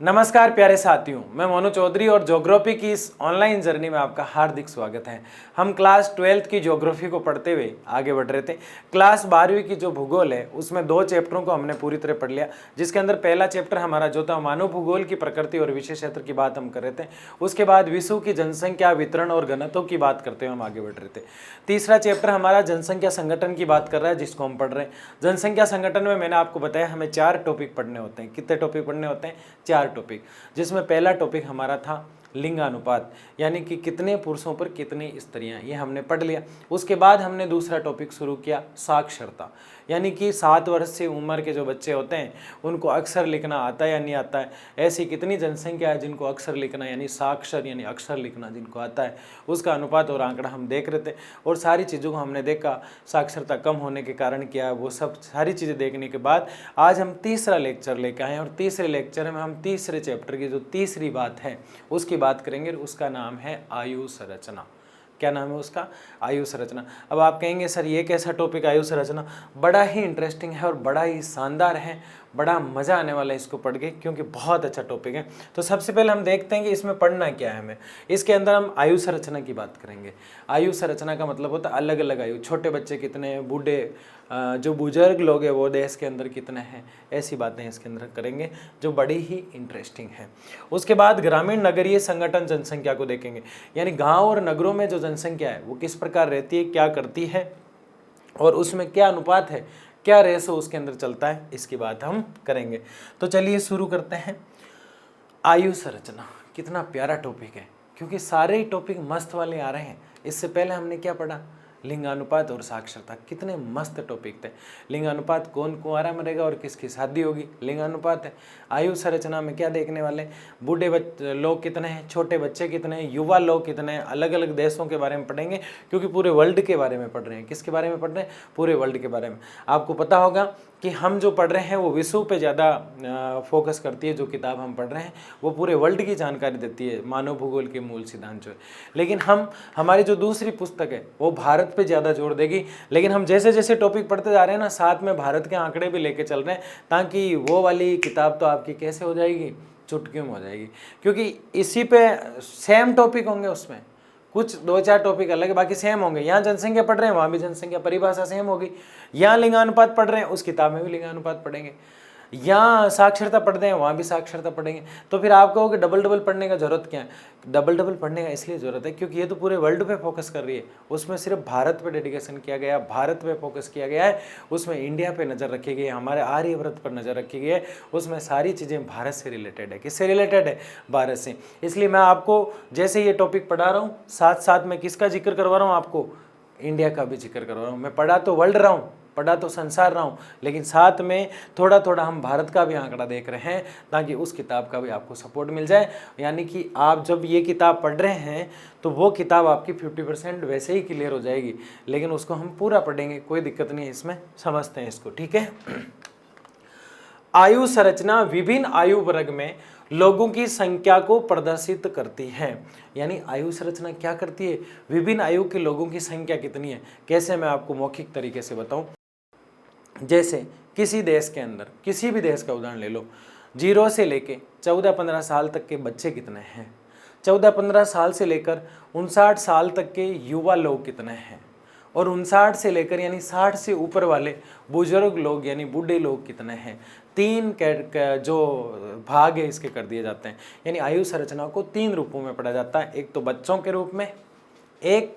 नमस्कार प्यारे साथियों, मैं मोनू चौधरी और ज्योग्राफी की इस ऑनलाइन जर्नी में आपका हार्दिक स्वागत है। हम क्लास 12th की ज्योग्राफी को पढ़ते हुए आगे बढ़ रहे थे। क्लास 12वीं की जो भूगोल है उसमें दो चैप्टरों को हमने पूरी तरह पढ़ लिया, जिसके अंदर पहला चैप्टर हमारा जो था मानव भूगोल की प्रकृति और विशेष क्षेत्र की बात हम कर रहे थे। उसके बाद विश्व की जनसंख्या वितरण और घनत्व की बात करते हुए हम आगे बढ़ रहे थे। तीसरा चैप्टर हमारा जनसंख्या संगठन की बात कर रहा है, जिसको हम पढ़ रहे हैं। जनसंख्या संगठन में मैंने आपको बताया हमें 4 टॉपिक पढ़ने होते हैं। कितने टॉपिक पढ़ने होते हैं? 4 टॉपिक, जिसमें पहला टॉपिक हमारा था लिंगानुपात, यानी कि कितने पुरुषों पर कितनी स्त्रियां, ये हमने पढ़ लिया। उसके बाद हमने दूसरा टॉपिक शुरू किया साक्षरता, यानी कि 7 वर्ष से उम्र के जो बच्चे होते हैं उनको अक्षर लिखना आता है या नहीं आता है, ऐसी कितनी जनसंख्या है जिनको अक्षर लिखना यानी साक्षर यानी अक्षर लिखना जिनको आता है, उसका अनुपात और आंकड़ा हम देख रहे थे। और सारी चीज़ों को हमने देखा, साक्षरता कम होने के कारण क्या है, वो सब सारी चीज़ें देखने के बाद आज हम तीसरा लेक्चर लेकर आए हैं। और तीसरे लेक्चर में हम तीसरे चैप्टर की जो तीसरी बात है उसकी बात करेंगे। उसका नाम है आयु संरचना। क्या नाम है उसका? आयु संरचना। अब आप कहेंगे सर ये कैसा टॉपिक आयु संरचना? बड़ा ही इंटरेस्टिंग है और बड़ा ही शानदार है, बड़ा मज़ा आने वाला है इसको पढ़ के, क्योंकि बहुत अच्छा टॉपिक है। तो सबसे पहले हम देखते हैं कि इसमें पढ़ना क्या है हमें। इसके अंदर हम आयु संरचना की बात करेंगे। आयु संरचना का मतलब होता है अलग अलग आयु, छोटे बच्चे कितने हैं, बूढ़े जो बुजुर्ग लोग हैं वो देश के अंदर कितने हैं, ऐसी बातें इसके अंदर करेंगे जो बड़ी ही इंटरेस्टिंग है। उसके बाद ग्रामीण नगरीय संगठन जनसंख्या को देखेंगे, यानी गांव और नगरों में जो जनसंख्या है वो किस प्रकार रहती है, क्या करती है और उसमें क्या अनुपात है, क्या रेशो उसके अंदर चलता है, इसकी बात हम करेंगे। तो चलिए शुरू करते हैं। आयु संरचना कितना प्यारा टॉपिक है, क्योंकि सारे ही टॉपिक मस्त वाले आ रहे हैं। इससे पहले हमने क्या पढ़ा? लिंगानुपात और साक्षरता। कितने मस्त टॉपिक थे। लिंगानुपात, कौन कुंवारा मरेगा और किसकी शादी होगी, लिंगानुपात है। आयु संरचना में क्या देखने वाले? बूढ़े लोग कितने हैं, छोटे बच्चे कितने हैं, युवा लोग कितने हैं। अलग अलग देशों के बारे में पढ़ेंगे, क्योंकि पूरे वर्ल्ड के बारे में पढ़ रहे हैं। किसके बारे में पढ़ रहे हैं? पूरे वर्ल्ड के बारे में। आपको पता होगा कि हम जो पढ़ रहे हैं वो विश्व पे ज़्यादा फोकस करती है। जो किताब हम पढ़ रहे हैं वो पूरे वर्ल्ड की जानकारी देती है, मानव भूगोल के मूल सिद्धांत जो है। लेकिन हमारी जो दूसरी पुस्तक है वो भारत पे ज़्यादा जोर देगी। लेकिन हम जैसे जैसे टॉपिक पढ़ते जा रहे हैं ना, साथ में भारत के आंकड़े भी लेके चल रहे हैं, ताकि वो वाली किताब तो आपकी कैसे हो जाएगी? चुटकियों में हो जाएगी, क्योंकि इसी पे सेम टॉपिक होंगे। उसमें कुछ 2-4 टॉपिक अलग है, बाकी सेम होंगे। यहाँ जनसंख्या पढ़ रहे हैं, वहाँ भी जनसंख्या परिभाषा सेम होगी। यहाँ लिंगानुपात पढ़ रहे हैं, उस किताब में भी लिंगानुपात पढ़ेंगे। यहाँ साक्षरता पढ़ रहे हैं, वहाँ भी साक्षरता पढ़ेंगे। तो फिर आप कहोगे डबल डबल पढ़ने का जरूरत क्या है? डबल डबल पढ़ने का इसलिए ज़रूरत है क्योंकि ये तो पूरे वर्ल्ड पे फोकस कर रही है। उसमें सिर्फ भारत पे डेडिकेशन किया गया, भारत पे फोकस किया गया है। उसमें इंडिया पे नज़र रखी गई है, हमारे आर्यव्रत पर नज़र रखी गई है। उसमें सारी चीज़ें भारत से रिलेटेड है। किससे रिलेटेड है? भारत से। इसलिए मैं आपको जैसे ये टॉपिक पढ़ा रहा हूँ, साथ साथ में किसका जिक्र करवा रहा हूँ? आपको इंडिया का भी जिक्र करवा रहा हूँ। मैं पढ़ा तो वर्ल्ड रहा हूँ, पढ़ा तो संसार रहा हूँ, लेकिन साथ में थोड़ा थोड़ा हम भारत का भी आंकड़ा देख रहे हैं, ताकि उस किताब का भी आपको सपोर्ट मिल जाए। यानी कि आप जब ये किताब पढ़ रहे हैं तो वो किताब आपकी 50% वैसे ही क्लियर हो जाएगी, लेकिन उसको हम पूरा पढ़ेंगे, कोई दिक्कत नहीं है इसमें। समझते हैं इसको, ठीक है। आयु संरचना विभिन्न आयु वर्ग में लोगों की संख्या को प्रदर्शित करती है। यानी आयु संरचना क्या करती है? विभिन्न आयु के लोगों की संख्या कितनी है। कैसे? मैं आपको मौखिक तरीके से बताऊं। जैसे किसी देश के अंदर, किसी भी देश का उदाहरण ले लो, 0 से लेके 14-15 साल तक के बच्चे कितने हैं, 14-15 साल से लेकर 59 साल तक के युवा लोग कितने हैं, और 59 से लेकर यानी 60 से ऊपर वाले बुजुर्ग लोग यानी बूढ़े लोग कितने हैं। 3 जो भाग है इसके कर दिए जाते हैं। यानी आयु संरचना को 3 रूपों में पढ़ा जाता है। एक तो बच्चों के रूप में, एक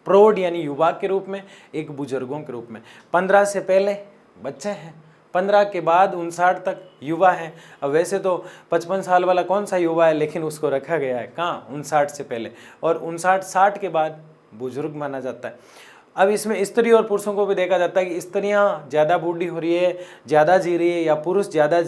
प्रौढ़ यानी युवा के रूप में, एक बुजुर्गों के रूप में। 15 से पहले बच्चे हैं, 15 के बाद 59 तक युवा है। अब वैसे तो 55 साल वाला कौन सा युवा है, लेकिन उसको रखा गया है कहाँ? 59 से पहले। और 59-60 के बाद बुजुर्ग माना जाता है। अब इसमें स्त्री और पुरुषों को भी देखा जाता है कि स्त्रियां ज़्यादा बूढ़ी हो रही है, ज़्यादा जी रही है, या पुरुष ज़्यादा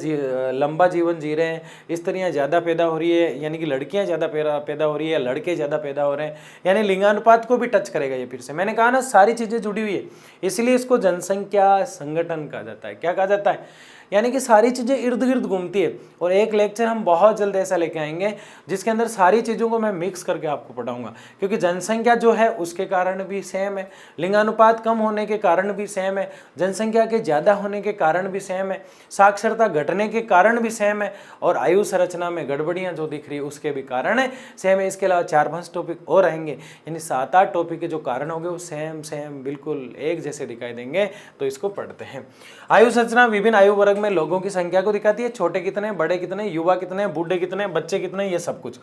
लंबा जीवन जी रहे हैं। स्त्रियां ज़्यादा पैदा हो रही है, यानी कि लड़कियां ज़्यादा पैदा हो रही है, लड़के ज़्यादा पैदा हो रहे हैं। यानी लिंगानुपात को भी टच करेगा ये। फिर से मैंने कहा ना, सारी चीज़ें जुड़ी हुई है, इसलिए इसको जनसंख्या संगठन कहा जाता है। क्या कहा जाता है? यानी कि सारी चीज़ें इर्द गिर्द घूमती है। और एक लेक्चर हम बहुत जल्द ऐसा लेके आएंगे जिसके अंदर सारी चीज़ों को मैं मिक्स करके आपको पढ़ाऊंगा, क्योंकि जनसंख्या जो है उसके कारण भी सेम है, लिंगानुपात कम होने के कारण भी सेम है, जनसंख्या के ज़्यादा होने के कारण भी सेम है, साक्षरता घटने के कारण भी सेम है, और आयु संरचना में गड़बड़ियाँ जो दिख रही है उसके भी कारण है सेम है। इसके अलावा 4-5 टॉपिक और आएंगे, यानी 7-8 टॉपिक के जो कारण होंगे वो सेम बिल्कुल एक जैसे दिखाई देंगे। तो इसको पढ़ते हैं। आयु संरचना विभिन्न आयु वर्ग में लोगों की संख्या को दिखाती है, छोटे कितने, बड़े कितने, युवा कितने, बूढ़े कितने, बच्चे कितने, ये सब कुछ।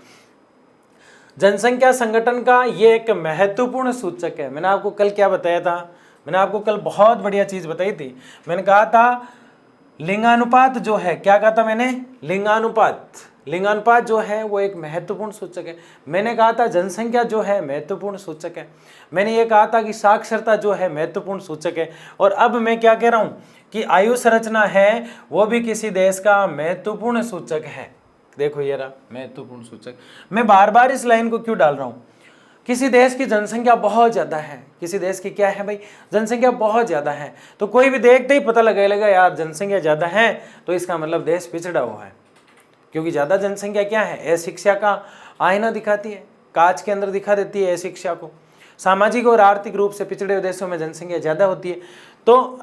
जनसंख्या संगठन का ये एक महत्वपूर्ण सूचक है। मैंने आपको कल क्या बताया था? मैंने आपको कल बहुत बढ़िया चीज बताई थी। मैंने कहा था लिंगानुपात जो है, क्या कहा था मैंने? लिंगानुपात जो है वो एक महत्वपूर्ण सूचक है। मैंने कहा था जनसंख्या जो है महत्वपूर्ण सूचक है। मैंने ये कहा था कि साक्षरता जो है महत्वपूर्ण सूचक है। और अब मैं क्या कह रहा हूं कि आयु संरचना है वो भी किसी देश का महत्वपूर्ण सूचक है। देखो ये रहा महत्वपूर्ण सूचक। मैं बार बार इस लाइन को क्यों डाल रहा हूं? किसी देश की जनसंख्या बहुत ज़्यादा है, किसी देश की क्या है भाई? जनसंख्या बहुत ज़्यादा है, तो कोई भी देखते ही पता लगेगा यार जनसंख्या ज़्यादा है तो इसका मतलब देश पिछड़ा हुआ है। क्योंकि ज़्यादा जनसंख्या क्या है? अशिक्षा का आईना दिखाती है, कांच के अंदर दिखा देती है अशिक्षा को। सामाजिक और आर्थिक रूप से पिछड़े हुए देशों में जनसंख्या ज़्यादा होती है। तो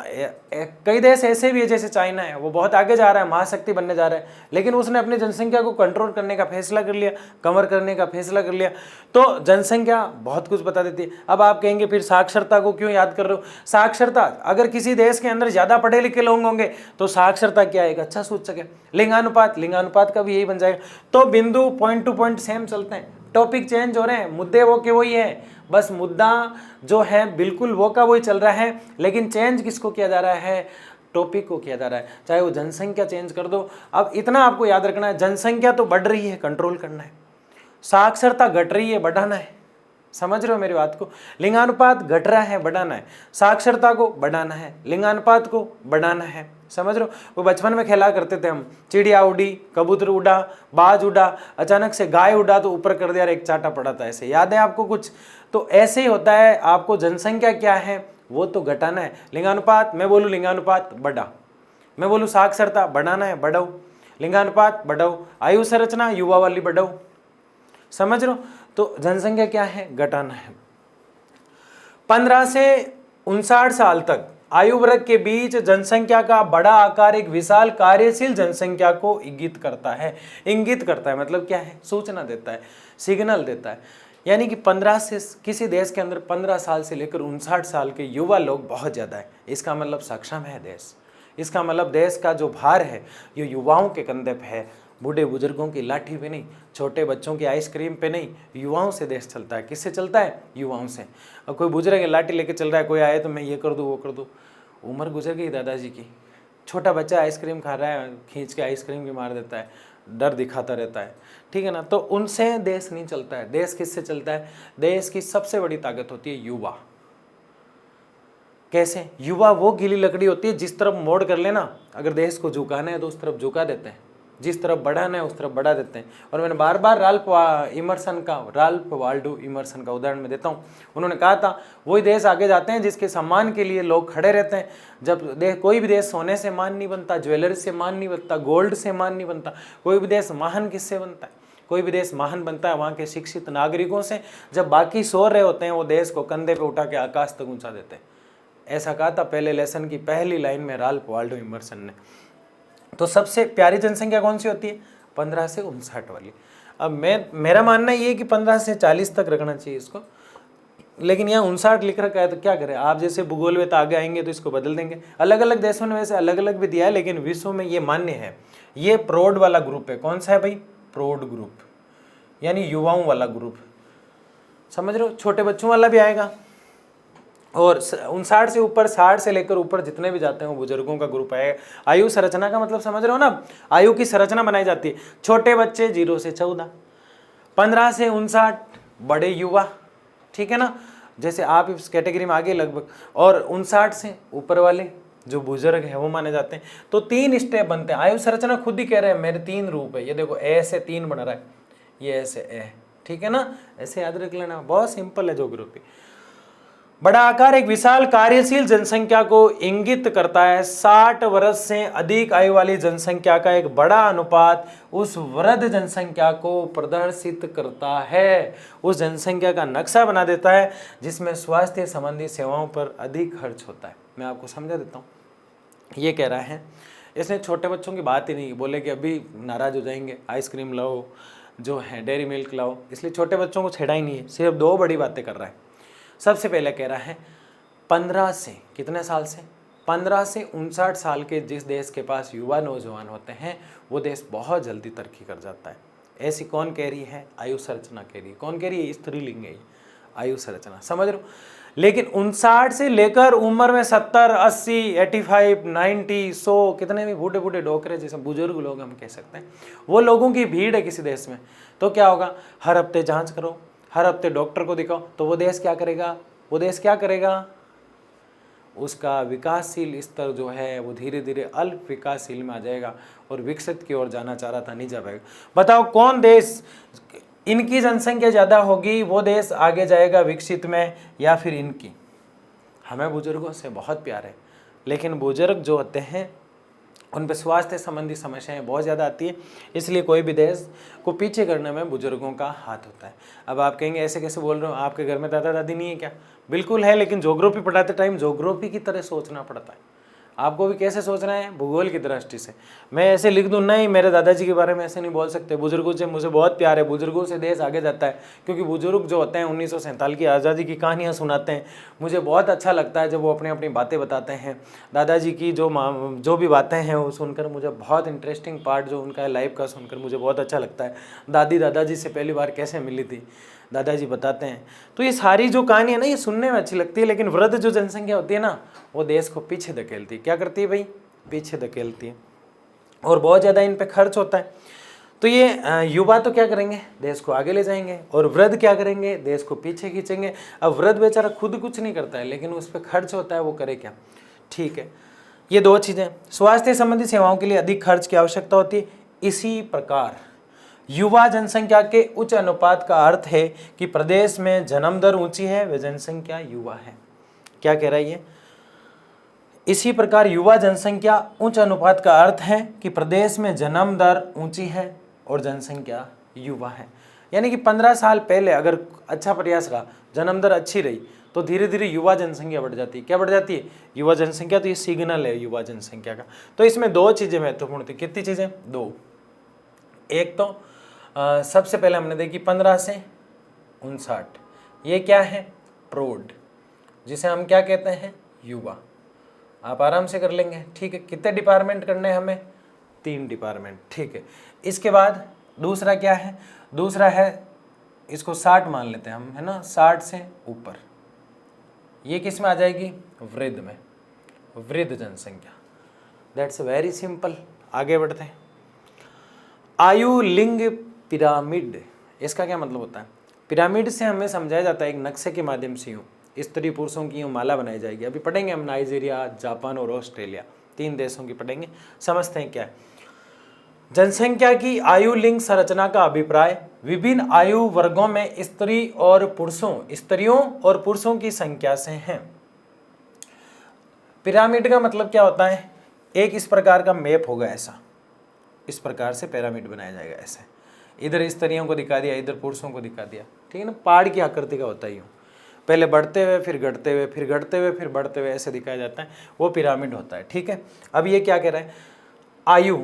कई देश ऐसे भी है, जैसे चाइना है, वो बहुत आगे जा रहा है, महाशक्ति बनने जा रहा है, लेकिन उसने अपनी जनसंख्या को कंट्रोल करने का फैसला कर लिया, कवर करने का फैसला कर लिया। तो जनसंख्या बहुत कुछ बता देती है। अब आप कहेंगे फिर साक्षरता को क्यों याद कर रहे हो? साक्षरता, अगर किसी देश के अंदर ज़्यादा पढ़े लिखे लोग होंगे तो साक्षरता क्या है? एक अच्छा सूचक है। लिंगानुपात का भी यही बन जाएगा। तो बिंदु पॉइंट टू पॉइंट सेम चलते हैं, टॉपिक चेंज हो रहे हैं, मुद्दे वो के वही है, बस मुद्दा जो है बिल्कुल वो का वही चल रहा है, लेकिन चेंज किसको किया जा रहा है? टॉपिक को किया जा रहा है। चाहे वो जनसंख्या चेंज कर दो। अब इतना आपको याद रखना है, जनसंख्या तो बढ़ रही है, कंट्रोल करना है। साक्षरता घट रही है, बढ़ाना है। समझ रहे हो मेरी बात को? लिंगानुपात घट रहा है, बढ़ाना है। साक्षरता को बढ़ाना है, लिंगानुपात को बढ़ाना है। समझ रहे हो? वो बचपन में खेला करते थे हम, चिड़िया उड़ी, कबूतर उड़ा, बाज उड़ा, अचानक से गाय उड़ा तो ऊपर कर दिया और एक चाटा पड़ा था। ऐसे याद है आपको कुछ? तो ऐसे ही होता है। आपको जनसंख्या क्या है वो तो घटाना है। लिंगानुपात, मैं बोलूँ लिंगानुपात बढ़ा, मैं बोलूँ साक्षरता बढ़ाना है, बढ़ाओ। लिंगानुपात बढ़ाओ, आयु संरचना युवा वाली बढ़ाओ। समझ रहे हो? तो जनसंख्या क्या है? घटाना है। 15 से 59 साल तक आयु वर्ग के बीच जनसंख्या का बड़ा आकार एक विशाल कार्यशील जनसंख्या को इंगित करता है। इंगित करता है मतलब क्या है? सूचना देता है, सिग्नल देता है। यानी कि 15 से, किसी देश के अंदर 15 साल से लेकर 59 साल के युवा लोग बहुत ज़्यादा है, इसका मतलब सक्षम है देश। इसका मतलब देश का जो भार है ये युवाओं के कंधे पे है। बूढ़े बुजुर्गों की लाठी पे नहीं, छोटे बच्चों की आइसक्रीम पे नहीं, युवाओं से देश चलता है। किससे चलता है? युवाओं से। अब कोई बुजुर्ग लाठी लेके चल रहा है, कोई आए तो मैं ये कर दूँ वो कर दूँ, उम्र गुजर गई दादाजी की। छोटा बच्चा आइसक्रीम खा रहा है, खींच के आइसक्रीम भी मार देता है, डर दिखाता रहता है, ठीक है ना? तो उनसे देश नहीं चलता है। देश किससे चलता है? देश की सबसे बड़ी ताकत होती है युवा। कैसे? युवा वो गीली लकड़ी होती है, जिस तरफ मोड़ कर लेना, अगर देश को झुकाना है तो उस तरफ झुका देते हैं, जिस तरफ बढ़ाना है उस तरफ बढ़ा देते हैं। और मैंने बार बार राल्फ वाल्डो इमर्सन का उदाहरण मैं देता हूँ। उन्होंने कहा था वही देश आगे जाते हैं जिसके सम्मान के लिए लोग खड़े रहते हैं। जब कोई भी देश सोने से मान नहीं बनता, ज्वेलरी से मान नहीं बनता, गोल्ड से मान नहीं बनता। कोई भी देश महान किससे बनता है? कोई भी देश महान बनता है वहाँ के शिक्षित नागरिकों से। जब बाकी सो रहे होते हैं वो देश को कंधे पे उठा के आकाश तक ऊंचा देते हैं। ऐसा कहा था पहले लेसन की पहली लाइन में राल्फ वाल्डो इमर्सन ने। तो सबसे प्यारी जनसंख्या कौन सी होती है? 15 से 59 वाली। अब मेरा मानना ये है कि 15 से 40 तक रखना चाहिए इसको, लेकिन यहाँ 59 लिख रखा है तो क्या करें? आप जैसे भूगोल में तो आगे आएंगे तो इसको बदल देंगे। अलग अलग देशों ने वैसे अलग अलग भी दिया है, लेकिन विश्व में ये मान्य है। ये प्रौढ़ वाला ग्रुप है। कौन सा है भाई? प्रौढ़ ग्रुप, यानी युवाओं वाला ग्रुप। समझ रहे हो? छोटे बच्चों वाला भी आएगा। और 59 से ऊपर, 60 से लेकर ऊपर जितने भी जाते हैं वो बुजुर्गों का ग्रुप है। आयु संरचना का मतलब समझ रहे हो ना? आयु की संरचना बनाई जाती है। छोटे बच्चे 0 से 14, 15 से 59 बड़े युवा, ठीक है ना? जैसे आप इस कैटेगरी में आगे लगभग, और 59 से ऊपर वाले जो बुजुर्ग है वो माने जाते हैं। तो 3 स्टेप बनते हैं। आयु संरचना खुद ही कह रहे हैं मेरे 3 रूप है। ये देखो ए से 3 बन रहा है, ये ऐसे ए, ठीक है ना? ऐसे याद रख लेना, बहुत सिंपल है ज्योग्राफी। बड़ा आकार एक विशाल कार्यशील जनसंख्या को इंगित करता है। 60 वर्ष से अधिक आयु वाली जनसंख्या का एक बड़ा अनुपात उस वृद्ध जनसंख्या को प्रदर्शित करता है, उस जनसंख्या का नक्शा बना देता है जिसमें स्वास्थ्य संबंधी सेवाओं पर अधिक खर्च होता है। मैं आपको समझा देता हूँ। ये कह रहा है, इसने छोटे बच्चों की बात ही नहीं बोले कि अभी नाराज हो जाएंगे, आइसक्रीम लाओ, जो है डेयरी मिल्क लाओ, इसलिए छोटे बच्चों को छेड़ा ही नहीं है, सिर्फ दो बड़ी बातें कर रहा है। सबसे पहले कह रहा है 15 से कितने साल से, 15 से 59 साल के जिस देश के पास युवा नौजवान होते हैं वो देश बहुत जल्दी तरक्की कर जाता है। ऐसी कौन कह रही है? आयु संरचना कह रही है। कौन कह रही है? स्त्रीलिंग है आयु संरचना, समझ लो। लेकिन 59 से लेकर उम्र में 70, 80, 85, 90, 100 कितने भी बूढ़े बूढ़े डोकरे जैसे बुजुर्ग लोग हम कह सकते हैं, वो लोगों की भीड़ है किसी देश में। तो क्या होगा? हर हफ्ते जांच करो, हर हफ्ते डॉक्टर को दिखाओ, तो वो देश क्या करेगा? वो देश क्या करेगा? उसका विकासशील स्तर जो है वो धीरे धीरे अल्प विकासशील में आ जाएगा और विकसित की ओर जाना चाह रहा था, नहीं जा पाएगा। बताओ कौन देश, इनकी जनसंख्या ज़्यादा होगी वो देश आगे जाएगा विकसित में, या फिर इनकी? हमें बुजुर्गों से बहुत प्यार है, लेकिन बुजुर्ग जो होते हैं उन पर स्वास्थ्य संबंधी समस्याएं बहुत ज़्यादा आती है, इसलिए कोई भी देश को पीछे करने में बुजुर्गों का हाथ होता है। अब आप कहेंगे ऐसे कैसे बोल रहे हो, आपके घर में दादा दादी नहीं है क्या? बिल्कुल है, लेकिन ज्योग्राफी पढ़ाते टाइम ज्योग्राफी की तरह सोचना पड़ता है। आपको भी कैसे सोचना है? भूगोल की दृष्टि से। मैं ऐसे लिख दूं, नहीं मेरे दादाजी के बारे में ऐसे नहीं बोल सकते, बुजुर्गों से मुझे बहुत प्यार है, बुजुर्गों से देश आगे जाता है, क्योंकि बुजुर्ग जो होते हैं 1947 की आज़ादी की कहानियाँ सुनाते हैं। मुझे बहुत अच्छा लगता है जब वो अपनी अपनी बातें बताते हैं। दादाजी की जो भी बातें हैं वो सुनकर मुझे बहुत इंटरेस्टिंग पार्ट जो उनका है लाइफ का सुनकर मुझे बहुत अच्छा लगता है। दादाजी से पहली बार कैसे मिली थी, दादाजी बताते हैं। तो ये सारी जो कहानी है ना, ये सुनने में अच्छी लगती है, लेकिन वृद्ध जो जनसंख्या होती है ना, वो देश को पीछे धकेलती है। क्या करती है भाई? पीछे धकेलती है, और बहुत ज़्यादा इन पे खर्च होता है। तो ये युवा तो क्या करेंगे? देश को आगे ले जाएंगे, और वृद्ध क्या करेंगे? देश को पीछे खींचेंगे। अब वृद्ध बेचारा खुद कुछ नहीं करता है, लेकिन उस पर खर्च होता है, वो करे क्या? ठीक है, ये दो चीज़ें। स्वास्थ्य संबंधी सेवाओं के लिए अधिक खर्च की आवश्यकता होती है। इसी प्रकार युवा जनसंख्या के उच्च अनुपात का अर्थ है कि प्रदेश में जन्म दर ऊंची है व जनसंख्या युवा है। क्या कह रहा है ये? इसी प्रकार युवा जनसंख्या उच्च अनुपात का अर्थ है कि प्रदेश में जन्म दर ऊंची है और जनसंख्या युवा है। यानी कि 15 साल पहले अगर अच्छा प्रयास रहा, जन्म दर अच्छी रही, तो धीरे धीरे युवा जनसंख्या बढ़ जाती है। क्या बढ़ जाती है? युवा जनसंख्या। तो ये सिग्नल है युवा जनसंख्या का। तो इसमें दो चीज़ें महत्वपूर्ण थी। कितनी चीज़ें? दो। एक तो सबसे पहले हमने देखी 15 से 59, ये क्या है? प्रौढ़, जिसे हम क्या कहते हैं? युवा। आप आराम से कर लेंगे, ठीक है। कितने डिपार्टमेंट करने हैं हमें? 3 डिपार्टमेंट, ठीक है। इसके बाद दूसरा क्या है? दूसरा है, इसको 60 मान लेते हैं हम, है ना, 60 से ऊपर। ये किस में आ जाएगी? वृद्ध में, वृद्ध जनसंख्या। That's very simple. आगे बढ़ते हैं। आयु लिंग पिरामिड, इसका क्या मतलब होता है? पिरामिड से हमें समझाया जाता है एक नक्शे के माध्यम से यूँ स्त्री पुरुषों की यूँ माला बनाई जाएगी। अभी पढ़ेंगे हम नाइजीरिया, जापान और ऑस्ट्रेलिया, 3 देशों की पढ़ेंगे। समझते हैं क्या है। जनसंख्या की आयु लिंग संरचना का अभिप्राय विभिन्न आयु वर्गों में स्त्रियों और पुरुषों की संख्या से है। पिरामिड का मतलब क्या होता है? एक इस प्रकार का मैप होगा, ऐसा इस प्रकार से पिरामिड बनाया जाएगा। ऐसे इधर स्त्रियों को दिखा दिया, इधर पुरुषों को दिखा दिया, ठीक है ना। पहाड़ की आकृति का होता है यूँ, पहले बढ़ते हुए फिर घटते हुए फिर घटते हुए फिर बढ़ते हुए ऐसे दिखाया जाता है, वो पिरामिड होता है, ठीक है। अब ये क्या कह रहा है? आयु,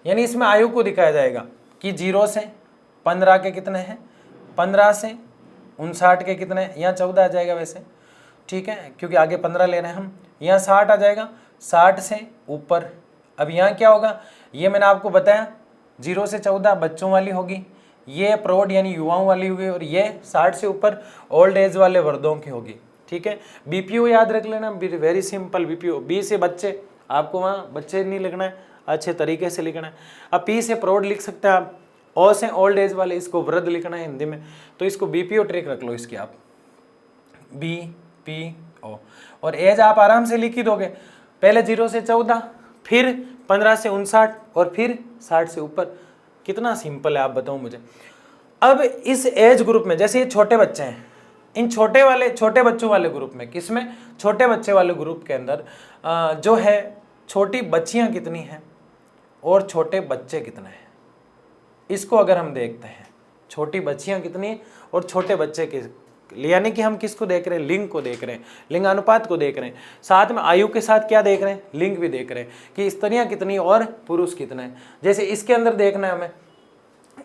यानी इसमें आयु को दिखाया जाएगा कि 0 से 15 के कितने हैं, 15 से 59 के कितने हैं, यहाँ 14 आ जाएगा वैसे, ठीक है, क्योंकि आगे 15 ले रहे हैं हम। यहाँ 60 आ जाएगा, 60 से ऊपर। अब यहाँ क्या होगा? ये मैंने आपको बताया 0 से 14 बच्चों वाली होगी, ये प्रौढ़ यानी युवाओं वाली होगी, और ये 60 से ऊपर ओल्ड एज वाले वर्दों की होगी, ठीक है। बीपीओ याद रख लेना, वेरी सिंपल। बीपीओ, बी से बच्चे, आपको वहाँ बच्चे नहीं लिखना है, अच्छे तरीके से लिखना है। अब पी से प्रौढ़ लिख सकते हैं आप, ओ से ओल्ड एज वाले, इसको वृद्ध लिखना है हिंदी में, तो इसको बीपीओ ट्रिक रख लो इसकी आप, बी पी ओ, और एज आप आराम से लिख ही दोगे। पहले 0 से 14, फिर 15 से 59 और फिर 60 से ऊपर। कितना सिंपल है, आप बताओ मुझे। अब इस एज ग्रुप में जैसे ये छोटे बच्चे हैं, इन छोटे बच्चों वाले ग्रुप में, किसमें, छोटे बच्चे वाले ग्रुप के अंदर जो है छोटी बच्चियां कितनी हैं और छोटे बच्चे कितने हैं, इसको अगर हम देखते हैं, छोटी बच्चियां कितनी और छोटे बच्चे यानी कि हम किसको देख रहे हैं, लिंग को देख रहे हैं, लिंगानुपात को देख रहे हैं, साथ में आयु के साथ क्या देख रहे हैं, लिंग भी देख रहे हैं कि स्त्रियां कितनी और पुरुष कितने हैं। जैसे इसके अंदर देखना है हमें,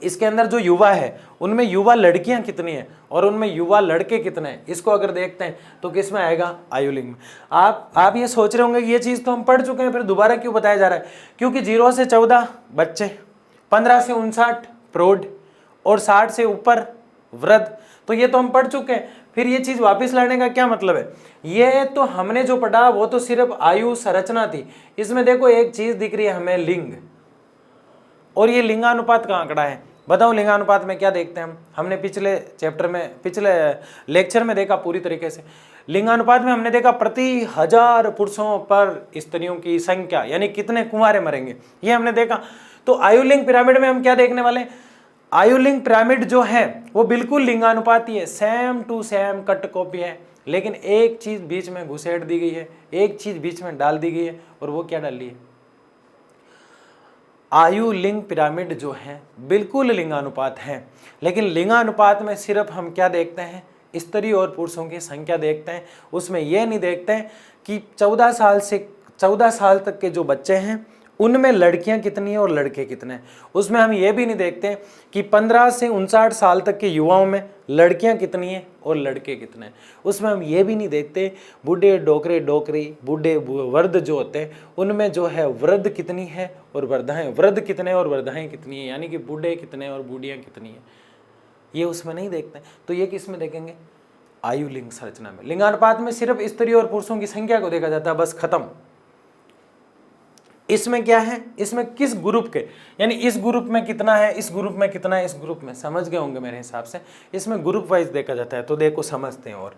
इसके अंदर जो युवा है उनमें युवा लड़कियां कितनी हैं और उनमें युवा लड़के कितने हैं, इसको अगर देखते हैं तो किस में आएगा, आयुलिंग में। आप ये सोच रहे होंगे कि ये चीज़ तो हम पढ़ चुके हैं, फिर दोबारा क्यों बताया जा रहा है, क्योंकि 0 से 14 बच्चे, 15 से 59 प्रौढ़ और 60 से ऊपर वृद्ध, तो ये तो हम पढ़ चुके हैं, फिर ये चीज़ वापस लाने का क्या मतलब है। ये तो हमने जो पढ़ा वो तो सिर्फ आयु संरचना थी, इसमें देखो एक चीज़ दिख रही है हमें, लिंग, और ये लिंगानुपात का आंकड़ा है। बताओ लिंगानुपात में क्या देखते हैं हमने पिछले चैप्टर में, पिछले लेक्चर में देखा पूरी तरीके से। लिंगानुपात में हमने देखा प्रति 1000 पुरुषों पर स्त्रियों की संख्या, यानी कितने कुंवारे मरेंगे, ये हमने देखा। तो आयुलिंग पिरामिड में हम क्या देखने वाले, आयुलिंग पिरामिड जो है वो बिल्कुल लिंगानुपाती है, same to same cut copy है, लेकिन एक चीज बीच में घुसेड़ दी गई है, एक चीज बीच में डाल दी गई है, और वो क्या डाली है, आयु लिंग पिरामिड जो है बिल्कुल लिंगानुपात है, लेकिन लिंगानुपात में सिर्फ हम क्या देखते हैं, स्त्री और पुरुषों की संख्या देखते हैं। उसमें यह नहीं देखते हैं कि 14 साल तक के जो बच्चे हैं उनमें लड़कियां कितनी हैं और लड़के कितने हैं। उसमें हम ये भी नहीं देखते कि 15 से 59 साल तक के युवाओं में लड़कियां कितनी हैं और लड़के कितने हैं। उसमें हम ये भी नहीं देखते बूढ़े डोकरी बूढ़े वृद्ध जो होते हैं उनमें जो है वृद्ध कितनी है और वृद्धाएं, वृद्ध कितने और वृद्धाएं कितनी है, यानी कि बूढ़े कितने और बूढ़ियाँ कितनी है, ये उसमें नहीं देखते। तो ये किस में देखेंगे, आयु लिंग संरचना में। लिंगानुपात में सिर्फ स्त्री और पुरुषों की संख्या को देखा जाता है, बस खत्म। इसमें क्या है, इसमें किस ग्रुप के, यानी इस ग्रुप में कितना है, इस ग्रुप में कितना है, इस ग्रुप में, समझ गए होंगे मेरे हिसाब से। इसमें ग्रुप वाइज देखा जाता है, तो देखो समझते हैं। और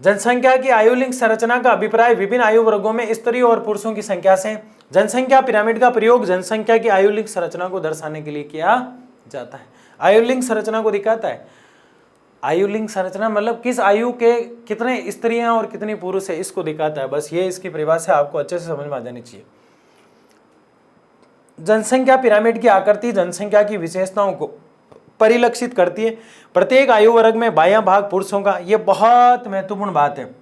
जनसंख्या की आयुलिंग संरचना का अभिप्राय विभिन्न आयु वर्गों में स्त्री और पुरुषों की संख्या से। जनसंख्या पिरामिड का प्रयोग जनसंख्या की आयुलिंग संरचना को दर्शाने के लिए किया जाता है। आयुलिंग संरचना को दिखाता है, आयुलिंग संरचना मतलब किस आयु के कितने स्त्रियां और कितनी पुरुष है, इसको दिखाता है। बस ये इसकी परिभाषा आपको अच्छे से समझ में आ जानी चाहिए। जनसंख्या पिरामिड की आकृति जनसंख्या की विशेषताओं को परिलक्षित करती है। प्रत्येक आयु वर्ग में बायां भाग पुरुषों का, यह बहुत महत्वपूर्ण बात है,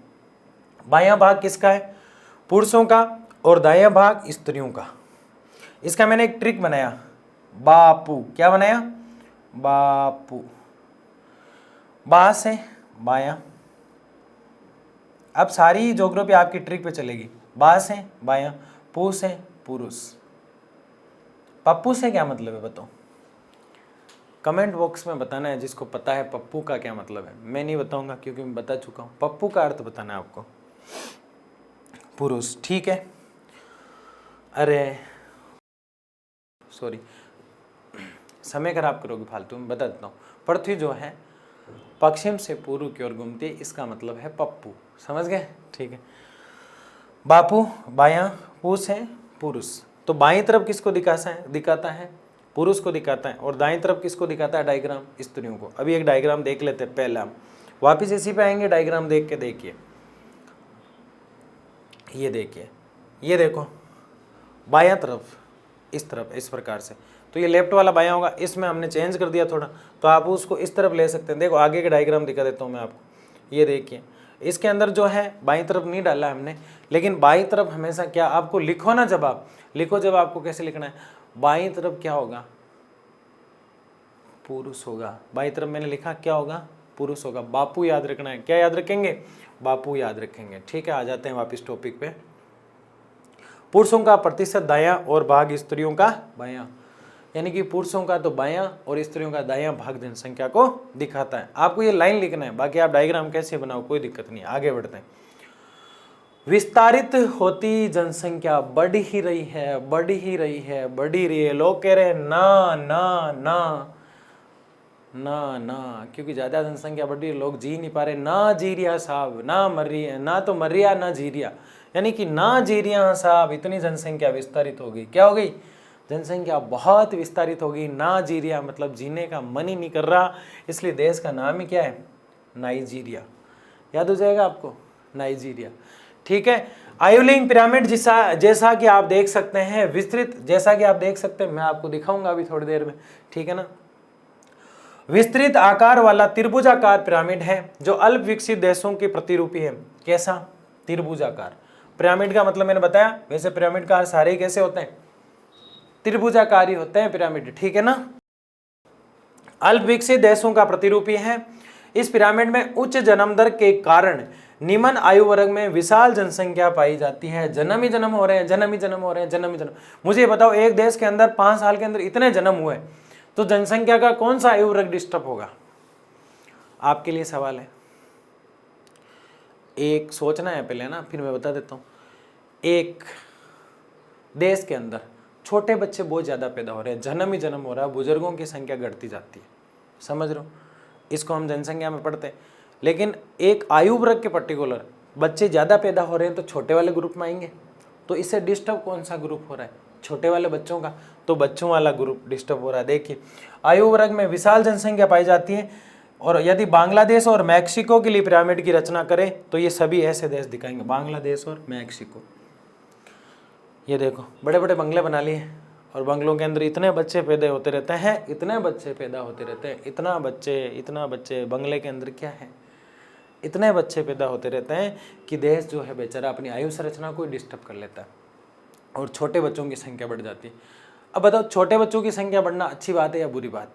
बायां भाग किसका है, पुरुषों का, और दायां भाग स्त्रियों का। इसका मैंने एक ट्रिक बनाया, बापू, क्या बनाया, बापू, बा से बायां। अब सारी ज्योग्राफी आपकी ट्रिक पे चलेगी, बा से बायां, पू से पुरुष। पप्पू से क्या मतलब है बताओ, कमेंट बॉक्स में बताना है जिसको पता है पप्पू का क्या मतलब है। मैं नहीं बताऊंगा क्योंकि मैं बता चुका हूं, पप्पू का अर्थ बताना है आपको, पुरुष, ठीक है। अरे सॉरी, समय खराब करोगे फालतू में, बता देता हूँ। पृथ्वी जो है पश्चिम से पूर्व की ओर घूमती है, इसका मतलब है पप्पू, समझ गए, ठीक है। बापू बायां, पू से पुरुष, तो बाईं तरफ किसको दिखाता है, पुरुष को दिखाता है, और दाईं तरफ किसको दिखाता है, डायग्राम, स्त्रियों को। अभी एक डायग्राम देख लेते हैं पहले, हम वापिस इसी पे आएंगे, डायग्राम देख के देखिए। ये देखिए, ये देखो बायां तरफ इस तरफ इस प्रकार से, तो ये लेफ्ट वाला बायां होगा, इसमें हमने चेंज कर दिया थोड़ा, तो आप उसको इस तरफ ले सकते हैं। देखो आगे के डायग्राम दिखा देता हूँ मैं आपको, ये देखिए, इसके अंदर जो है बाईं तरफ नहीं डाला हमने, लेकिन बाईं तरफ हमेशा क्या, आपको लिखो ना, जब आप लिखो, जब आपको कैसे लिखना है, बाईं तरफ क्या होगा, पुरुष होगा। बाईं तरफ मैंने लिखा क्या होगा, पुरुष होगा। बापू याद रखना है, क्या याद रखेंगे, बापू याद रखेंगे, ठीक है। आ जाते हैं वापस टॉपिक पे। पुरुषों का प्रतिशत दायां और भाग स्त्रियों का बायां, यानी कि पुरुषों का तो बायां और स्त्रियों का दायां भाग जनसंख्या को दिखाता है। आपको ये लाइन लिखना है, बाकी आप डायग्राम कैसे बनाओ कोई दिक्कत नहीं। आगे बढ़ते हैं। विस्तारित होती जनसंख्या बढ़ ही रही है, बढ़ ही रही है, बढ़ ही रही है। लोग कह रहे हैं ना ना ना ना ना, क्योंकि ज्यादा जनसंख्या बढ़ रही है, लोग जी नहीं पा रहे। ना जी रिया साहब, ना मर रही है, ना तो मर रिया ना जी रिया, यानी कि ना जी रिया साहब, इतनी जनसंख्या विस्तारित हो गई। क्या हो गई, जनसंख्या बहुत विस्तारित होगी। ना जी रिया मतलब जीने का मन ही नहीं कर रहा, इसलिए देश का नाम ही क्या है, नाइजीरिया, याद हो जाएगा आपको, नाइजीरिया। ठीक है, आयुलिंग पिरामिड जैसा कि आप देख सकते हैं, विस्तृत, जैसा कि आप देख सकते हैं, मैं आपको दिखाऊंगा अभी थोड़ी देर में, ठीक है ना। विस्तृत आकार वाला त्रिभुजाकार पिरामिड है जो अल्प विकसित देशों की प्रतिरूपी है। कैसा? त्रिभुजाकार। पिरामिड का मतलब मैंने बताया, वैसे पिरामिड का सारे कैसे होते हैं? त्रिभुजाकारी होते हैं पिरामिड, ठीक है ना। अल्प विकसित देशों का प्रतिरूपी है। इस पिरामिड में उच्च जन्म दर के कारण निम्न आयु वर्ग में विशाल जनसंख्या पाई जाती है। जन्म ही जन्म हो रहे हैं, जन्म ही जन्म हो रहे हैं, जन्म ही जन्म। मुझे बताओ, एक देश के अंदर 5 साल के अंदर इतने जन्म हुए तो जनसंख्या का कौन सा आयु वर्ग डिस्टर्ब होगा? आपके लिए सवाल है, एक सोचना है पहले ना, फिर मैं बता देता हूँ। एक देश के अंदर छोटे बच्चे बहुत ज़्यादा पैदा हो रहे हैं, जन्म ही जन्म हो रहा है, बुजुर्गों की संख्या घटती जाती है, समझ रहे हो? इसको हम जनसंख्या में पढ़ते हैं। लेकिन एक आयु वर्ग के पर्टिकुलर बच्चे ज़्यादा पैदा हो रहे हैं तो छोटे वाले ग्रुप में आएंगे, तो इससे डिस्टर्ब कौन सा ग्रुप हो रहा है? छोटे वाले बच्चों का, तो बच्चों वाला ग्रुप डिस्टर्ब हो रहा है। देखिए, आयु वर्ग में विशाल जनसंख्या पाई जाती है। और यदि बांग्लादेश और मैक्सिको के लिए पिरामिड की रचना करें तो ये सभी ऐसे देश दिखाएंगे, बांग्लादेश और मैक्सिको। ये देखो, बड़े बड़े बंगले बना लिए और बंगलों के अंदर इतने बच्चे पैदा होते रहते हैं, इतने बच्चे पैदा होते रहते हैं, इतना बच्चे बंगले के अंदर क्या है, इतने बच्चे पैदा होते रहते हैं कि देश जो है बेचारा अपनी आयु संरचना को डिस्टर्ब कर लेता है और छोटे बच्चों की संख्या बढ़ जाती है। अब बताओ, छोटे बच्चों की संख्या बढ़ना अच्छी बात है या बुरी बात?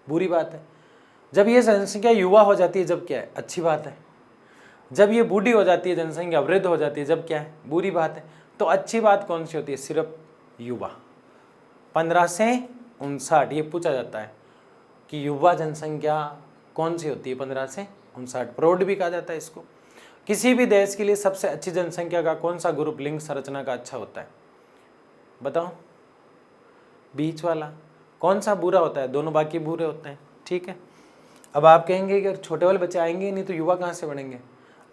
बुरी बात है। जब ये जनसंख्या युवा हो जाती है, जब क्या है? अच्छी बात है। जब ये बूढ़ी हो जाती है, जनसंख्या वृद्ध हो जाती है, जब क्या है? बुरी बात है। तो अच्छी बात कौन सी होती है? सिर्फ युवा। 15 से 59 ये पूछा जाता है कि युवा जनसंख्या कौन सी होती है? 15 से 59, प्रौढ़ भी कहा जाता है इसको। किसी भी देश के लिए सबसे अच्छी जनसंख्या का कौन सा ग्रुप लिंग संरचना का अच्छा होता है? बताओ, बीच वाला। कौन सा बुरा होता है? दोनों बाकी बुरे होते हैं, ठीक है। अब आप कहेंगे कि छोटे वाले बच्चे आएंगे ही नहीं तो युवा कहाँ से बनेंगे?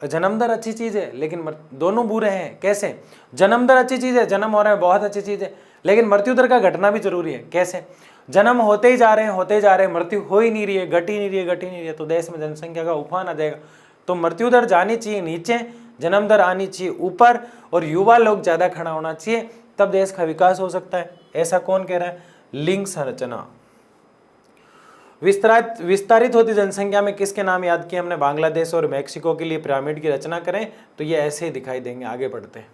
जन्म दर अच्छी चीज़ है लेकिन दोनों बुरे हैं। कैसे? जन्म दर अच्छी चीज़ है, जन्म हो रहा है, बहुत अच्छी चीज़ है, लेकिन मृत्यु दर का घटना भी जरूरी है। कैसे? जन्म होते ही जा रहे हैं, मृत्यु हो ही नहीं रही है, घट ही नहीं रही है, तो देश में जनसंख्या का उफान आ जाएगा। तो मृत्यु दर जानी चाहिए नीचे, जन्म दर आनी चाहिए ऊपर, और युवा लोग ज़्यादा खड़ा होना चाहिए, तब देश का विकास हो सकता है। ऐसा कौन कह रहा है? लिंग संरचना। विस्तारित होती जनसंख्या में किसके नाम याद किए हमने? बांग्लादेश और मैक्सिको के लिए पिरामिड की रचना करें तो ये ऐसे ही दिखाई देंगे। आगे बढ़ते हैं।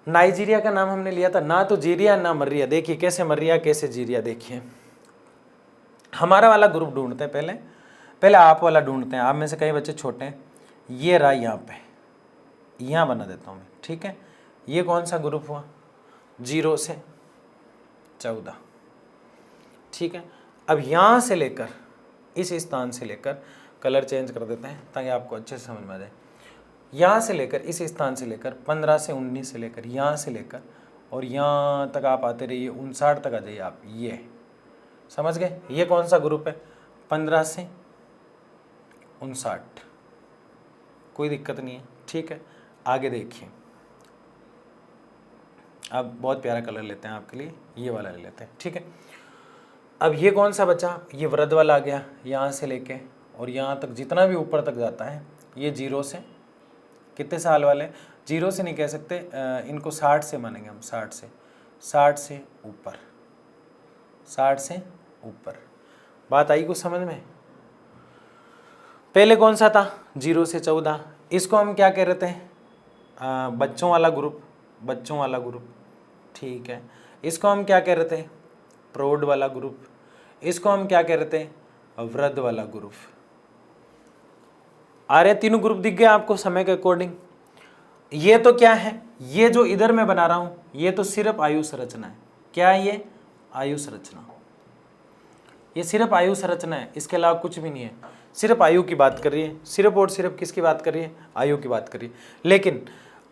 नाइजीरिया का नाम हमने लिया था, ना तो जीरिया ना मर्रिया। देखिए कैसे मर्रिया कैसे जीरिया। देखिए, हमारा वाला ग्रुप ढूंढते हैं, पहले आप वाला ढूंढते हैं। आप में से कई बच्चे छोटे हैं, ये रहा यहाँ पे, यहाँ बना देता हूँ मैं, ठीक है। ये कौन सा ग्रुप हुआ? 0 से 14, ठीक है। अब यहाँ से लेकर इस स्थान से लेकर, कलर चेंज कर देते हैं ताकि आपको अच्छे से समझ में आ जाए। यहाँ से लेकर इस स्थान से लेकर 15 से 19 से लेकर यहाँ से लेकर और यहाँ तक आप आते रहिए, 59 तक आ जाइए आप। ये समझ गए? ये कौन सा ग्रुप है? 15 से 59, कोई दिक्कत नहीं है, ठीक है। आगे देखिए, अब बहुत प्यारा कलर लेते हैं आपके लिए, ये वाला ले लेते हैं, ठीक है। अब ये कौन सा बचा? ये वृद्ध वाला आ गया, यहाँ से लेके और यहाँ तक जितना भी ऊपर तक जाता है। ये 0 से कितने साल वाले? 0 से नहीं कह सकते, इनको 60 से मानेंगे हम, 60 से ऊपर, 60 से ऊपर। बात आई कुछ समझ में? पहले कौन सा था? 0 से 14। इसको हम क्या कह रहे थे? बच्चों वाला ग्रुप, ठीक है। इसको हम क्या कह रहे थे? प्रौढ़ वाला ग्रुप। इसको हम क्या कह रहे थे? वृद्ध वाला ग्रुप। आ रहे तीनों ग्रुप दिख गए आपको समय के अकॉर्डिंग। ये तो क्या है? ये जो इधर मैं बना रहा हूं, ये तो सिर्फ आयु संरचना है। क्या है ये? आयु संरचना। ये सिर्फ आयु संरचना है, इसके अलावा कुछ भी नहीं है। सिर्फ आयु की बात कर रही है, सिर्फ और सिर्फ किसकी बात कर रही है? आयु की बात कर रही है। लेकिन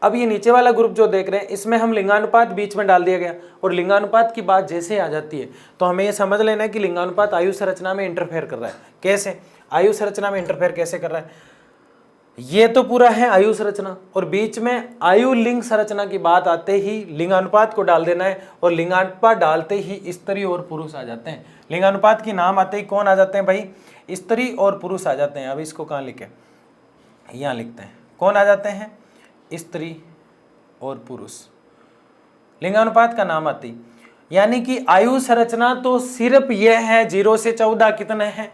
अब ये नीचे वाला ग्रुप जो देख रहे हैं, इसमें हम लिंगानुपात बीच में डाल दिया गया, और लिंगानुपात की बात जैसे आ जाती है तो हमें ये समझ लेना है कि लिंगानुपात आयु संरचना में इंटरफेयर कर रहा है। कैसे? आयु संरचना में इंटरफेयर कैसे कर रहा है? ये तो पूरा है आयु संरचना, और बीच में आयु लिंग संरचना की बात आते ही लिंगानुपात को डाल देना है, और लिंगानुपात डालते ही स्त्री और पुरुष आ जाते हैं। लिंगानुपात की नाम आते ही कौन आ जाते हैं भाई? स्त्री और पुरुष आ जाते हैं। अब इसको कहाँ लिखे, यहाँ लिखते हैं। कौन आ जाते हैं, स्त्री और पुरुष। लिंगानुपात का नाम आती, यानी कि आयु संरचना तो सिर्फ यह है 0 से 14 कितने हैं,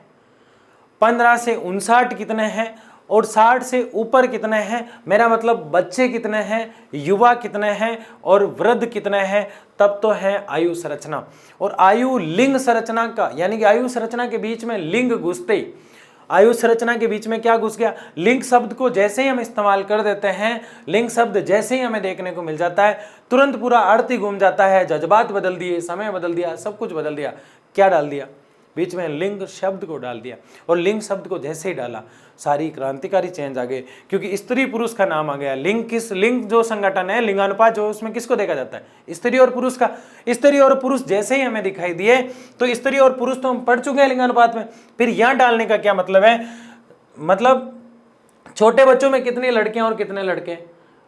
15 से 59 कितने हैं, और 60 से ऊपर कितने हैं, मेरा मतलब बच्चे कितने हैं, युवा कितने हैं और वृद्ध कितने हैं, तब तो है आयु संरचना। और आयु लिंग संरचना का, यानी कि आयु संरचना के बीच में लिंग घुसते, आयु संरचना के बीच में क्या घुस गया, लिंग शब्द को जैसे ही हम इस्तेमाल कर देते हैं, लिंग शब्द जैसे ही हमें देखने को मिल जाता है, तुरंत पूरा अर्थ ही घूम जाता है, जज्बात बदल दिए, समय बदल दिया, सब कुछ बदल दिया। क्या डाल दिया, बीच में लिंग शब्द को डाल दिया, और लिंग शब्द को जैसे ही डाला सारी क्रांतिकारी चेंज आ गए, क्योंकि स्त्री पुरुष का नाम आ गया। लिंग जो संगठन है, लिंगानुपात जो उसमें किसको देखा जाता है, स्त्री और पुरुष का। स्त्री और पुरुष जैसे ही हमें दिखाई दिए तो स्त्री और पुरुष तो हम पढ़ चुके हैं लिंगानुपात में, फिर यहां डालने का क्या मतलब है, मतलब छोटे बच्चों में कितनी लड़कियां और कितने लड़के,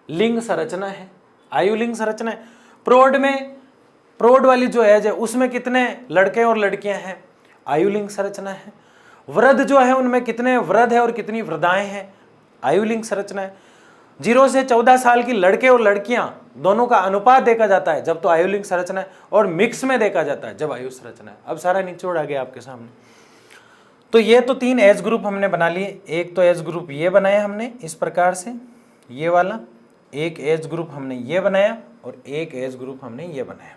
लिंग संरचना है, आयु लिंग संरचना है। प्रौढ़ वाली जो एज है उसमें कितने लड़के और लड़कियां हैं, आयु लिंग संरचना है। वृद्ध जो है उनमें कितने वृद्ध है और कितनी वृद्धाएं हैं, आयु लिंग संरचना है। 0 से 14 साल की लड़के और लड़कियां दोनों का अनुपात देखा जाता है जब तो आयु लिंग संरचना है, और मिक्स में देखा जाता है जब आयु संरचना है। अब सारा निचोड़ आ गया आपके सामने। तो ये तो 3 एज ग्रुप हमने बना लिए। एक तो एज ग्रुप ये बनाया हमने इस प्रकार से, ये वाला, एक एज ग्रुप हमने ये बनाया, और एक एज ग्रुप हमने ये बनाया।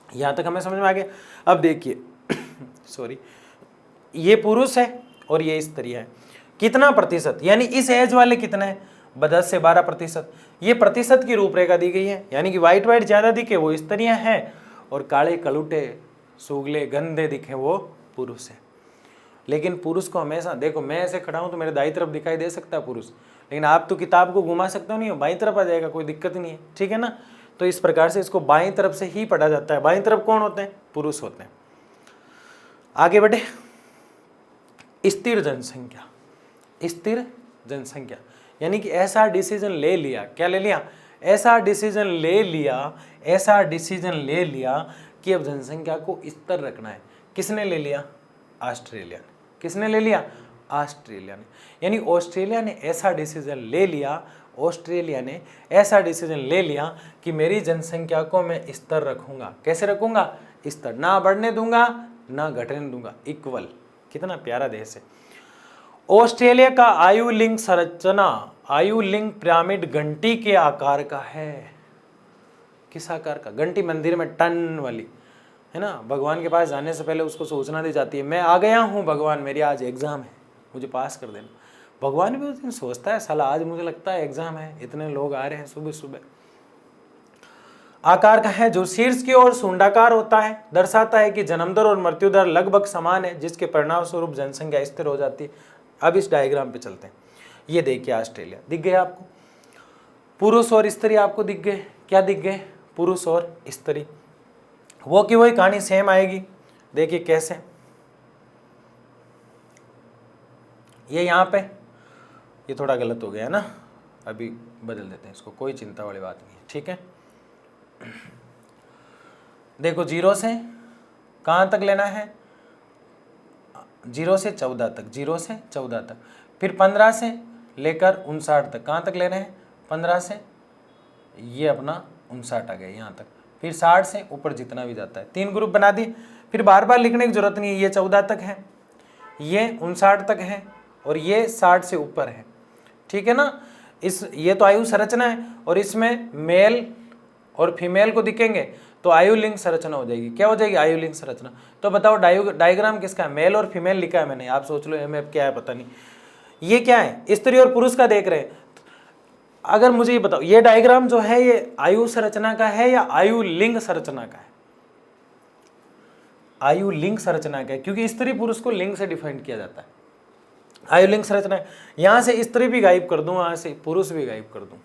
यहां तक हमें समझ में आ गया। अब देखिए सॉरी, ये पुरुष है और ये स्त्री है, कितना प्रतिशत, यानी इस एज वाले कितना है, 10 से 12%। ये प्रतिशत की रूपरेखा दी गई है, यानी कि व्हाइट ज्यादा दिखे वो स्त्रियां हैं, और काले कलुटे सुगले गंदे दिखे वो पुरुष है। लेकिन पुरुष को हमेशा देखो, मैं ऐसे खड़ा हूं तो मेरे दाई तरफ दिखाई दे सकता है पुरुष, लेकिन आप तो किताब को घुमा सकते हो नहीं, बाईं तरफ आ जाएगा, कोई दिक्कत ही नहीं है, ठीक है ना। तो इस प्रकार से इसको बाईं तरफ से ही पढ़ा जाता है। बाईं तरफ कौन होते हैं, पुरुष होते हैं। आगे बढ़े, स्थिर जनसंख्या। स्थिर जनसंख्या यानी कि ऐसा डिसीजन ले लिया, क्या ले लिया, ऐसा डिसीजन ले लिया कि अब जनसंख्या को स्थिर रखना है। किसने ले लिया, ऑस्ट्रेलिया ने। किसने ले लिया, ऑस्ट्रेलिया ने। यानी ऑस्ट्रेलिया ने ऐसा डिसीजन ले लिया, ऑस्ट्रेलिया ने ऐसा डिसीजन ले लिया कि मेरी जनसंख्या को मैं स्थिर रखूंगा। कैसे रखूंगा, स्थिर, ना बढ़ने दूंगा ना घटने दूंगा, इक्वल। कितना प्यारा देश है। ऑस्ट्रेलिया का आयु लिंग संरचना, आयु लिंग पिरामिड घंटी के आकार का है। किस आकार का, घंटी मंदिर में टन वाली है ना। भगवान के पास जाने से पहले उसको सूचना दी जाती है, मैं आ गया हूँ भगवान, मेरी आज एग्जाम है, मुझे पास कर देना। भगवान भी उस दिन सोचता है, साला आज मुझे लगता है एग्जाम है, इतने लोग आ रहे हैं सुबह सुबह। आकार का है, जो शीर्ष की ओर सुंडाकार होता है, दर्शाता है कि जन्म दर और मृत्यु दर लगभग समान है, जिसके परिणाम स्वरूप जनसंख्या स्थिर हो जाती है। अब इस डायग्राम पे चलते हैं। ये देखिए ऑस्ट्रेलिया दिख गया आपको, पुरुष और स्त्री आपको दिख गए। क्या दिख गए, पुरुष और स्त्री। वो की वही कहानी सेम आएगी। देखिए कैसे, ये यहाँ पे, ये थोड़ा गलत हो गया है ना, अभी बदल देते हैं इसको, कोई चिंता वाली बात नहीं है, ठीक है। देखो 0 से कहाँ तक लेना है, 0 से 14 तक, 0 से 14 तक। फिर 15 से लेकर 59 तक, कहाँ तक ले रहे हैं, 15 से ये अपना 59 आ गया यहाँ तक। फिर 60 से ऊपर जितना भी जाता है, 3 ग्रुप बना दिए। फिर बार बार लिखने की जरूरत नहीं है, ये 14 तक है, ये 59 तक है, और ये 60 से ऊपर है, ठीक है ना। ये तो आयु संरचना है, और इसमें मेल और फीमेल को दिखेंगे तो आयु लिंग संरचना हो जाएगी। क्या हो जाएगी, आयु लिंग संरचना। तो बताओ डायग्राम किसका है, मेल और फीमेल लिखा है मैंने, आप सोच लो हमें क्या है पता नहीं। ये क्या है, स्त्री और पुरुष का देख रहे हैं। अगर मुझे ये बताओ, ये डायग्राम जो है ये आयु संरचना का है या आयु लिंग संरचना का है, आयु लिंग संरचना का है, क्योंकि स्त्री पुरुष को लिंग से डिफाइन किया जाता है। आयु लिंग संरचना है। यहां से स्त्री भी गायब कर दूं, यहां से पुरुष भी गायब कर दूं,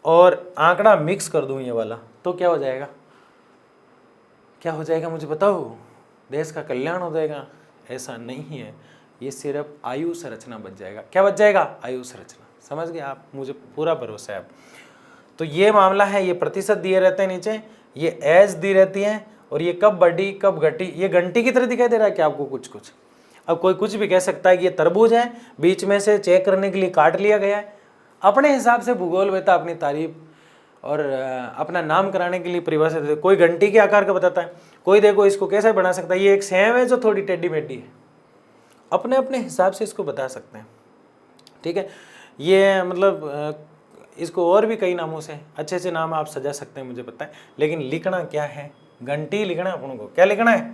और आंकड़ा मिक्स कर दूं ये वाला, तो क्या हो जाएगा, क्या हो जाएगा मुझे बताओ, देश का कल्याण हो जाएगा। ऐसा नहीं है, ये सिर्फ आयु संरचना बच जाएगा। क्या बच जाएगा, आयु संरचना। समझ गए आप, मुझे पूरा भरोसा है आप। तो ये मामला है, ये प्रतिशत दिए रहते हैं नीचे, ये एज दी रहती है, और ये कब बढ़ी कब घटी, ये घंटी की तरह दिखाई दे रहा है क्या आपको कुछ कुछ। अब कोई कुछ भी कह सकता है कि ये तरबूज है, बीच में से चेक करने के लिए काट लिया गया है। अपने हिसाब से भूगोलवेत्ता अपनी तारीफ और अपना नाम कराने के लिए परिभाषा देते। कोई घंटी के आकार का बताता है, कोई देखो इसको कैसे बना सकता है, ये एक सेम है जो थोड़ी टेढ़ी मेढ़ी है। अपने अपने हिसाब से इसको बता सकते हैं, ठीक है। ये मतलब इसको और भी कई नामों से अच्छे अच्छे नाम आप सजा सकते हैं, मुझे पता है, लेकिन लिखना क्या है, घंटी लिखना है अपन को। क्या लिखना है?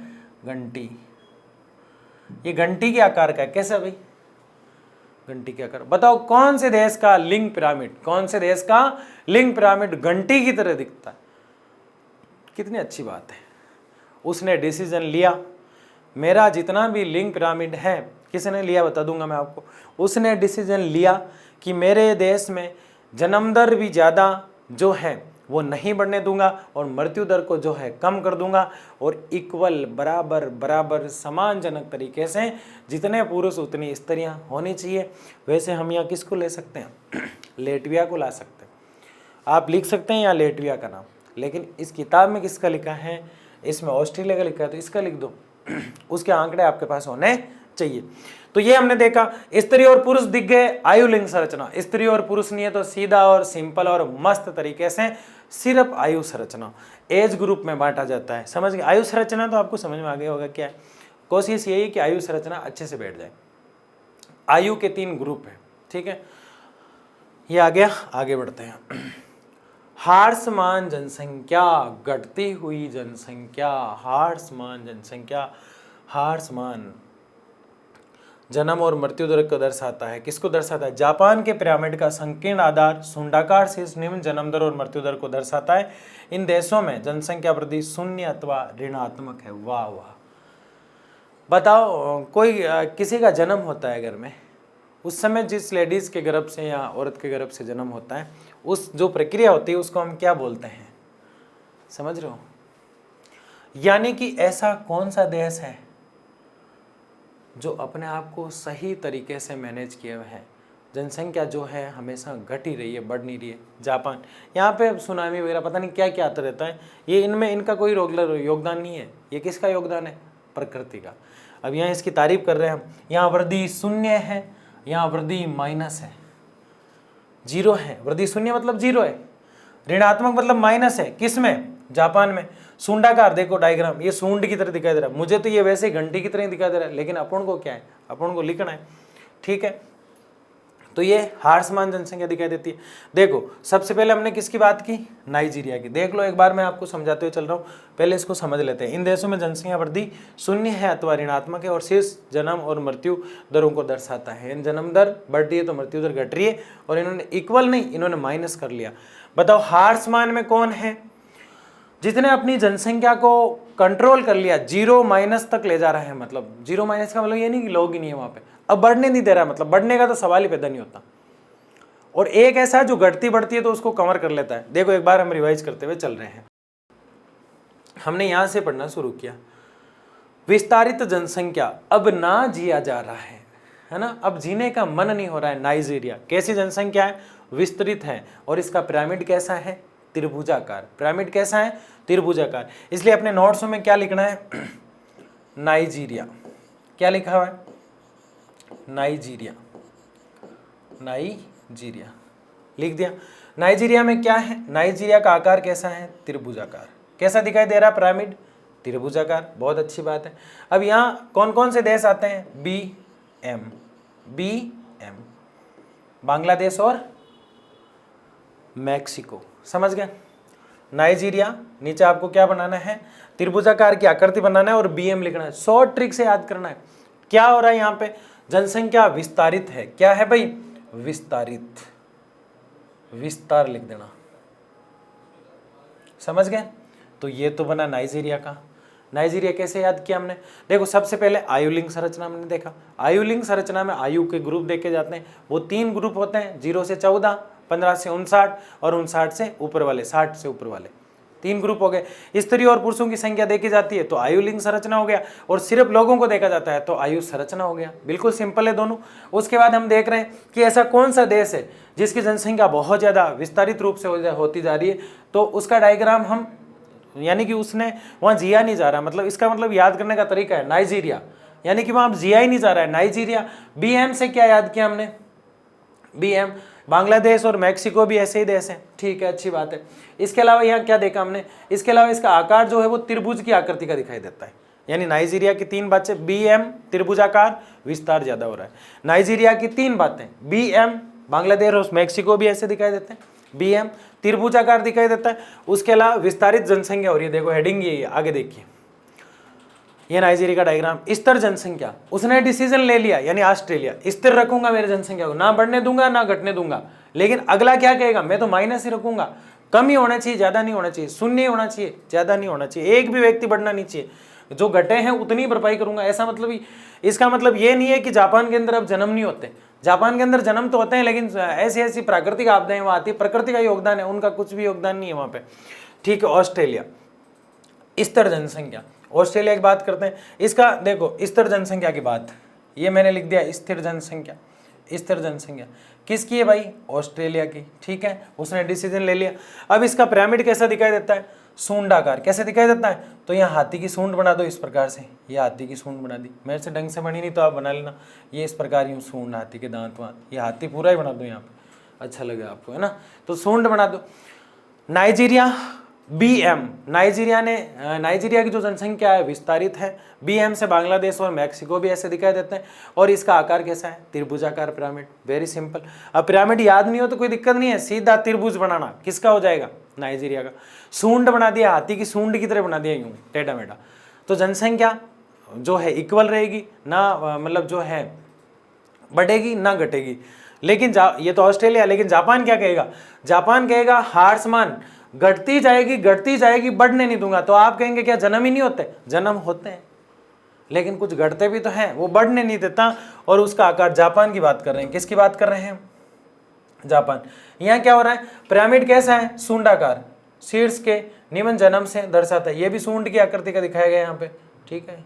घंटी। ये घंटी के आकार का है। कैसा भाई? घंटी के आकार। बताओ कौन से देश का लिंग पिरामिड, कौन से देश का लिंग पिरामिड घंटी की तरह दिखता है? कितनी अच्छी बात है। उसने डिसीजन लिया, मेरा जितना भी लिंग पिरामिड है, किसने लिया बता दूंगा मैं आपको। उसने डिसीजन लिया कि मेरे देश में जन्म दर भी ज़्यादा जो है वो नहीं बढ़ने दूंगा और मृत्यु दर को जो है कम कर दूंगा, और इक्वल बराबर बराबर समानजनक तरीके से जितने पुरुष उतनी स्त्रियां होनी चाहिए। वैसे हम यहाँ किसको ले सकते हैं? लेटविया को ला सकते हैं। आप लिख सकते हैं यहाँ लेटविया का नाम, लेकिन इस किताब में किसका लिखा है? इसमें ऑस्ट्रेलिया का लिखा है, तो इसका लिख दो। उसके आंकड़े आपके पास होने चाहिए। तो ये हमने देखा, स्त्री और पुरुष दिख गए, आयु लिंग संरचना। स्त्री और पुरुष नहीं है तो सीधा और सिंपल और मस्त तरीके से सिर्फ आयु संरचना एज ग्रुप में बांटा जाता है। समझ गए? आयु संरचना तो आपको समझ में आ गया होगा क्या है। कोशिश यही है कि आयु संरचना अच्छे से बैठ जाए। आयु के 3 ग्रुप है, ठीक है। ये आ गया, आगे बढ़ते हैं। हार्समान जनसंख्या, घटती हुई जनसंख्या। हार्समान जनसंख्या, हार्समान जन्म और मृत्यु दर को दर्शाता है। किसको दर्शाता है? जापान के पिरामिड का संकीर्ण आधार शुंडाकार शीर्ष निम्न जन्म दर और मृत्यु दर को दर्शाता है। इन देशों में जनसंख्या वृद्धि शून्य अथवा ऋणात्मक है। वाह वाह। बताओ कोई किसी का जन्म होता है घर में, उस समय जिस लेडीज के गर्भ से या औरत के गर्भ से जन्म होता है, उस जो प्रक्रिया होती है उसको हम क्या बोलते हैं? समझ रहे हो? यानी कि ऐसा कौन सा देश है जो अपने आप को सही तरीके से मैनेज किए हुए है? जनसंख्या जो है हमेशा घट ही रही है, बढ़ नहीं रही है। जापान, यहाँ पे सुनामी वगैरह पता नहीं क्या क्या आता रहता है, ये इनमें इनका कोई योगदान नहीं है। ये किसका योगदान है? प्रकृति का। अब यहाँ इसकी तारीफ कर रहे हैं हम। यहाँ वृद्धि शून्य है, यहाँ वृद्धि माइनस है, 0 है। वृद्धि शून्य मतलब 0 है, ऋणात्मक मतलब माइनस है। किस में? जापान में। सूंडाकार देखो डायग्राम, ये सूंड की तरह दिखाई दे रहा है। मुझे तो ये वैसे घंटी की तरह ही दिखाई दे रहा है, लेकिन अपन को क्या है? अपन को लिखना है, ठीक है। तो ये हार्समान जनसंख्या दिखाई देती है। देखो सबसे पहले हमने किसकी बात की? नाइजीरिया की। देख लो एक बार, मैं आपको समझाते हुए चल रहा हूँ, पहले इसको समझ लेते हैं। इन देशों में जनसंख्या वृद्धि शून्य है अथवा ऋणात्मक है और शीर्ष जन्म और मृत्यु दरों को दर्शाता है। इन जन्म दर बढ़ रही है तो मृत्यु दर घट रही है, और इन्होंने इक्वल नहीं, इन्होंने माइनस कर लिया। बताओ हार्समान में कौन है? जितने अपनी जनसंख्या को कंट्रोल कर लिया, 0 माइनस तक ले जा रहा है। मतलब 0 माइनस का मतलब ये नहीं कि लोग ही नहीं है वहां पे, अब बढ़ने नहीं दे रहा, मतलब बढ़ने का तो सवाल ही पैदा नहीं होता। और एक ऐसा जो घटती बढ़ती है तो उसको कवर कर लेता है। देखो एक बार हम रिवाइज करते हुए चल रहे हैं। हमने यहां से पढ़ना शुरू किया, विस्तारित जनसंख्या, अब ना जिया जा रहा है ना, अब जीने का मन नहीं हो रहा है। नाइजीरिया कैसी जनसंख्या है? विस्तृत है, और इसका पिरामिड कैसा है? त्रिभुजाकार। पिरामिड कैसा है? त्रिभुजाकार। इसलिए अपने नोट्सों में क्या लिखना है? नाइजीरिया। क्या लिखा हुआ है? नाइजीरिया। नाइजीरिया लिख दिया। नाइजीरिया में क्या है? नाइजीरिया का आकार कैसा है? त्रिभुजाकार। कैसा दिखाई दे रहा है पिरामिड? त्रिभुजाकार। बहुत अच्छी बात है। अब यहाँ कौन कौन से देश आते हैं? BM, बांग्लादेश और मैक्सिको। समझ गए? नाइजीरिया, नीचे आपको क्या बनाना है? त्रिभुजाकार की आकृति बनाना है और BM लिखना है। शॉर्ट ट्रिक से याद करना है। क्या हो रहा है यहाँ पे? जनसंख्या विस्तारित है। क्या है भाई? विस्तारित। विस्तार लिख देना। समझ गए? तो ये तो बना नाइजीरिया का। नाइजीरिया कैसे याद किया हमने? देखो सबसे पहले आयुलिंग संरचना हमने देखा। आयुलिंग संरचना में आयु के ग्रुप देखे जाते हैं। वो 3 ग्रुप होते हैं, 0 से 14, 15 से 59 और 59 से ऊपर वाले, 60 से ऊपर वाले। 3 ग्रुप हो गए। स्त्री और पुरुषों की संख्या देखी जाती है तो आयुलिंग संरचना हो गया, और सिर्फ लोगों को देखा जाता है तो आयु संरचना हो गया। बिल्कुल सिंपल है दोनों। उसके बाद हम देख रहे हैं कि ऐसा कौन सा देश है जिसकी जनसंख्या बहुत ज़्यादा विस्तारित रूप से होती जा रही है, तो उसका डायग्राम हम, यानी कि उसने वहाँ जिया नहीं जा रहा, मतलब इसका मतलब याद करने का तरीका है नाइजीरिया। यानी कि वहां जिया ही नहीं जा रहा है। नाइजीरिया, BM से क्या याद किया हमने, BM बांग्लादेश और मैक्सिको भी ऐसे ही देश हैं, ठीक है, अच्छी बात है। इसके अलावा यहाँ क्या देखा हमने, इसके अलावा इसका आकार जो है वो त्रिभुज की आकृति का दिखाई देता है। यानी नाइजीरिया की 3 बातें, BM त्रिभुजाकार, विस्तार ज्यादा हो रहा है। नाइजीरिया की 3 बातें, BM बांग्लादेश और मैक्सिको भी ऐसे दिखाई देते हैं, BM त्रिभुजाकार दिखाई देता है। उसके अलावा विस्तारित जनसंख्या हो रही है, देखो हेडिंग ये आगे देखिए, ये नाइजीरिया का डायग्राम। स्थिर जनसंख्या, उसने डिसीजन ले लिया, यानी ऑस्ट्रेलिया, स्थिर रखूंगा मेरी जनसंख्या को, ना बढ़ने दूंगा ना घटने दूंगा। लेकिन अगला क्या कहेगा, मैं तो माइनस ही रखूंगा, कम ही होना चाहिए, ज्यादा नहीं होना चाहिए, शून्य ही होना चाहिए, ज्यादा नहीं होना चाहिए, एक भी व्यक्ति बढ़ना नहीं चाहिए, जो घटे हैं उतनी भरपाई करूंगा। ऐसा मतलब ही, इसका मतलब ये नहीं है कि जापान के अंदर अब जन्म नहीं होते, जापान के अंदर जन्म तो होते हैं, लेकिन ऐसी ऐसी प्राकृतिक आपदाएं वहां आती है, प्रकृति का योगदान है, उनका कुछ भी योगदान नहीं है वहां पे, ठीक है। ऑस्ट्रेलिया, स्थिर जनसंख्या, ऑस्ट्रेलिया की बात करते हैं, इसका देखो स्थिर जनसंख्या की बात, ये मैंने लिख दिया स्थिर जनसंख्या। स्थिर जनसंख्या किसकी है भाई, ऑस्ट्रेलिया की, ठीक है, उसने डिसीजन ले लिया। अब इसका पिरामिड कैसा दिखाई देता है, सूंडाकार, कैसे दिखाई देता है, तो यहाँ हाथी की सूंड बना दो इस प्रकार से, ये हाथी की सूंड बना दी, मेरे से ढंग से बनी नहीं तो आप बना लेना, ये इस प्रकार यूँ सूंड, हाथी के दांत वांत, ये हाथी पूरा ही बना दो यहाँ पे, अच्छा लगे आपको, है ना, तो सूंड बना दो। नाइजीरिया, BM, नाइजीरिया की जो जनसंख्या है विस्तारित है, BM से बांग्लादेश और मैक्सिको भी ऐसे दिखाई देते हैं, और इसका आकार कैसा है, त्रिभुजाकार पिरामिड, वेरी सिंपल। अब पिरामिड याद नहीं हो तो कोई दिक्कत नहीं है, सीधा त्रिभुज बनाना, किसका हो जाएगा, नाइजीरिया का। सूंड बना दिया, हाथी की सूंड की तरह बना दिया यूं टेढ़ा मेढ़ा, तो जनसंख्या जो है इक्वल रहेगी ना, मतलब जो है बढ़ेगी ना घटेगी। लेकिन ये तो ऑस्ट्रेलिया, लेकिन जापान क्या कहेगा, जापान कहेगा हार्समान, घटती जाएगी, बढ़ने नहीं दूंगा। तो आप कहेंगे क्या जन्म ही नहीं होते, जन्म होते हैं, लेकिन कुछ घटते भी तो हैं, वो बढ़ने नहीं देता। और उसका आकार, जापान की बात कर रहे हैं, किसकी बात कर रहे हैं, जापान। यहाँ क्या हो रहा है, पिरामिड कैसा है, सूंडाकार, शीर्ष के निम्न जन्म से दर्शाता है, ये भी सूंड की आकृति का दिखाया गया यहाँ पे, ठीक है।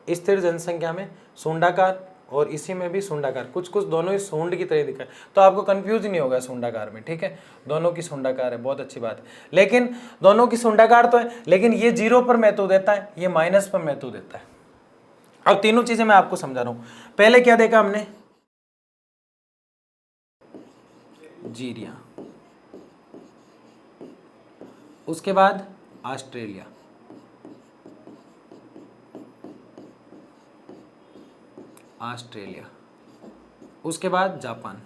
स्थिर जनसंख्या में सूंडाकार और इसी में भी सूंडाकार, कुछ कुछ दोनों ही सूंड की तरह दिखा है, तो आपको कंफ्यूज नहीं होगा सूंडाकार में, ठीक है, दोनों की सूंडाकार है, बहुत अच्छी बात है। लेकिन दोनों की सूंडाकार तो है, लेकिन ये 0 पर महत्व देता है, ये माइनस पर महत्व देता है। अब तीनों चीजें मैं आपको समझा रहा हूं। पहले क्या देखा हमने, जीरिया, उसके बाद ऑस्ट्रेलिया, उसके बाद जापान।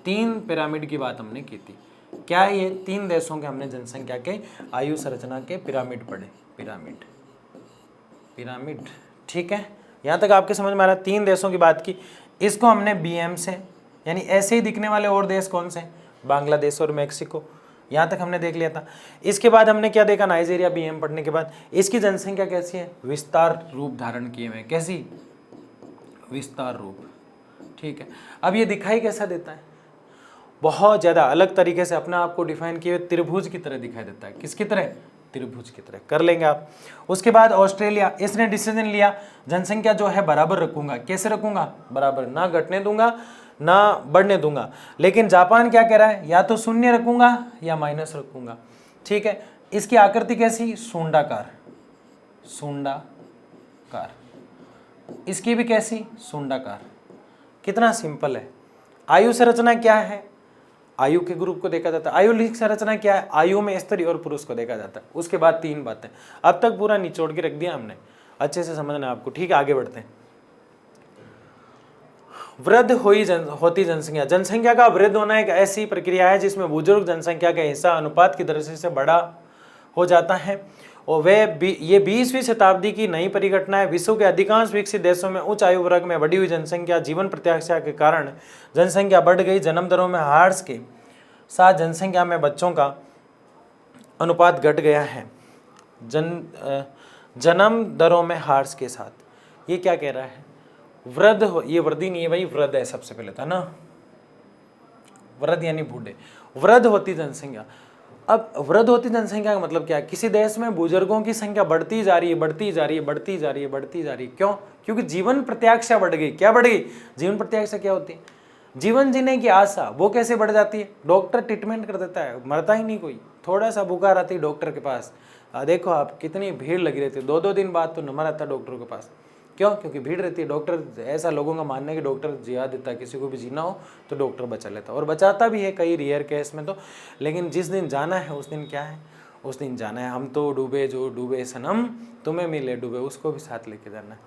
3 पिरामिड की बात हमने की थी। क्या है ये, 3 देशों के हमने जनसंख्या के आयु संरचना के पिरामिड पढ़े, पिरामिड, ठीक है, यहाँ तक आपके समझ में आ रहा है। 3 देशों की बात की, इसको हमने BM से, यानी ऐसे ही दिखने वाले और देश कौन से, बांग्लादेश और मैक्सिको, यहाँ तक हमने देख लिया था। इसके बाद हमने क्या देखा, नाइजीरिया, BM पढ़ने के बाद इसकी जनसंख्या कैसी है, विस्तार रूप धारण किए हुए, कैसी, विस्तार रूप, ठीक है। अब ये दिखाई कैसा देता है, बहुत ज्यादा अलग तरीके से अपने आप को डिफाइन किए हुए त्रिभुज की तरह दिखाई देता है, किसकी तरह, त्रिभुज की तरह, कर लेंगे आप। उसके बाद ऑस्ट्रेलिया, इसने डिसीजन लिया जनसंख्या जो है बराबर रखूंगा, कैसे रखूंगा, बराबर, ना घटने दूंगा ना बढ़ने दूंगा। लेकिन जापान क्या कह रहा है, या तो शून्य रखूंगा या माइनस रखूंगा, ठीक है। इसकी आकृति कैसी, सूंडाकार, इसकी भी कैसी, सूंडाकार, कितना सिंपल है। आयु संरचना क्या है, आयु के ग्रुप को देखा जाता है। आयु लिंग संरचना क्या है, आयु में स्त्री और पुरुष को देखा जाता है। उसके बाद 3 बातें, अब तक पूरा निचोड़ के रख दिया हमने, अच्छे से समझना है आपको, ठीक है। आगे बढ़ते हैं। वृद्ध होती जनसंख्या, जनसंख्या का वृद्ध होना एक ऐसी प्रक्रिया है जिसमें बुजुर्ग जनसंख्या का हिस्सा अनुपात की दृष्टि से बड़ा हो जाता है, और ये 20वीं शताब्दी की नई परिघटना है। विश्व के अधिकांश विकसित देशों में उच्च आयु वर्ग में बढ़ी हुई जनसंख्या, जीवन प्रत्याशा के कारण जनसंख्या बढ़ गई। जन्म दरों में हार्स के साथ जनसंख्या में बच्चों का अनुपात घट गया है। जन्म दरों में हार्स के साथ, ये क्या कह रहा है, वृद्ध, ये वृद्धि नहीं है भाई, वृद्ध है सबसे पहले था ना, वृद्ध यानी बूढ़े, वृद्ध होती जनसंख्या। अब वृद्ध होती जनसंख्या का मतलब क्या है, किसी देश में बुजुर्गों की संख्या बढ़ती जा रही है, क्यों, क्योंकि जीवन प्रत्याशा बढ़ गई। क्या बढ़ गई, जीवन प्रत्याशा क्या होती है, जीवन जीने की आशा, वो कैसे बढ़ जाती है, डॉक्टर ट्रीटमेंट कर देता है, मरता ही नहीं कोई, थोड़ा सा बुखार आती है डॉक्टर के पास, देखो आप कितनी भीड़ लगी रहती है, 2-2 दिन बाद तो नंबर आता है डॉक्टरों के पास, क्यों? क्योंकि भीड़ रहती है। डॉक्टर, ऐसा लोगों का मानना है कि डॉक्टर जिया देता है, किसी को भी जीना हो तो डॉक्टर बचा लेता है, और बचाता भी है कई रेयर केस में तो। लेकिन जिस दिन जाना है उस दिन क्या है, उस दिन जाना है। हम तो डूबे जो डूबे सनम, तुम्हें मिले डूबे, उसको भी साथ लेके जाना है।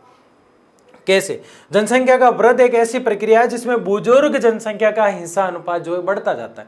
कैसे? जनसंख्या का वृद्धि एक ऐसी प्रक्रिया है जिसमें बुजुर्ग जनसंख्या का हिस्सा अनुपात जो है बढ़ता जाता है,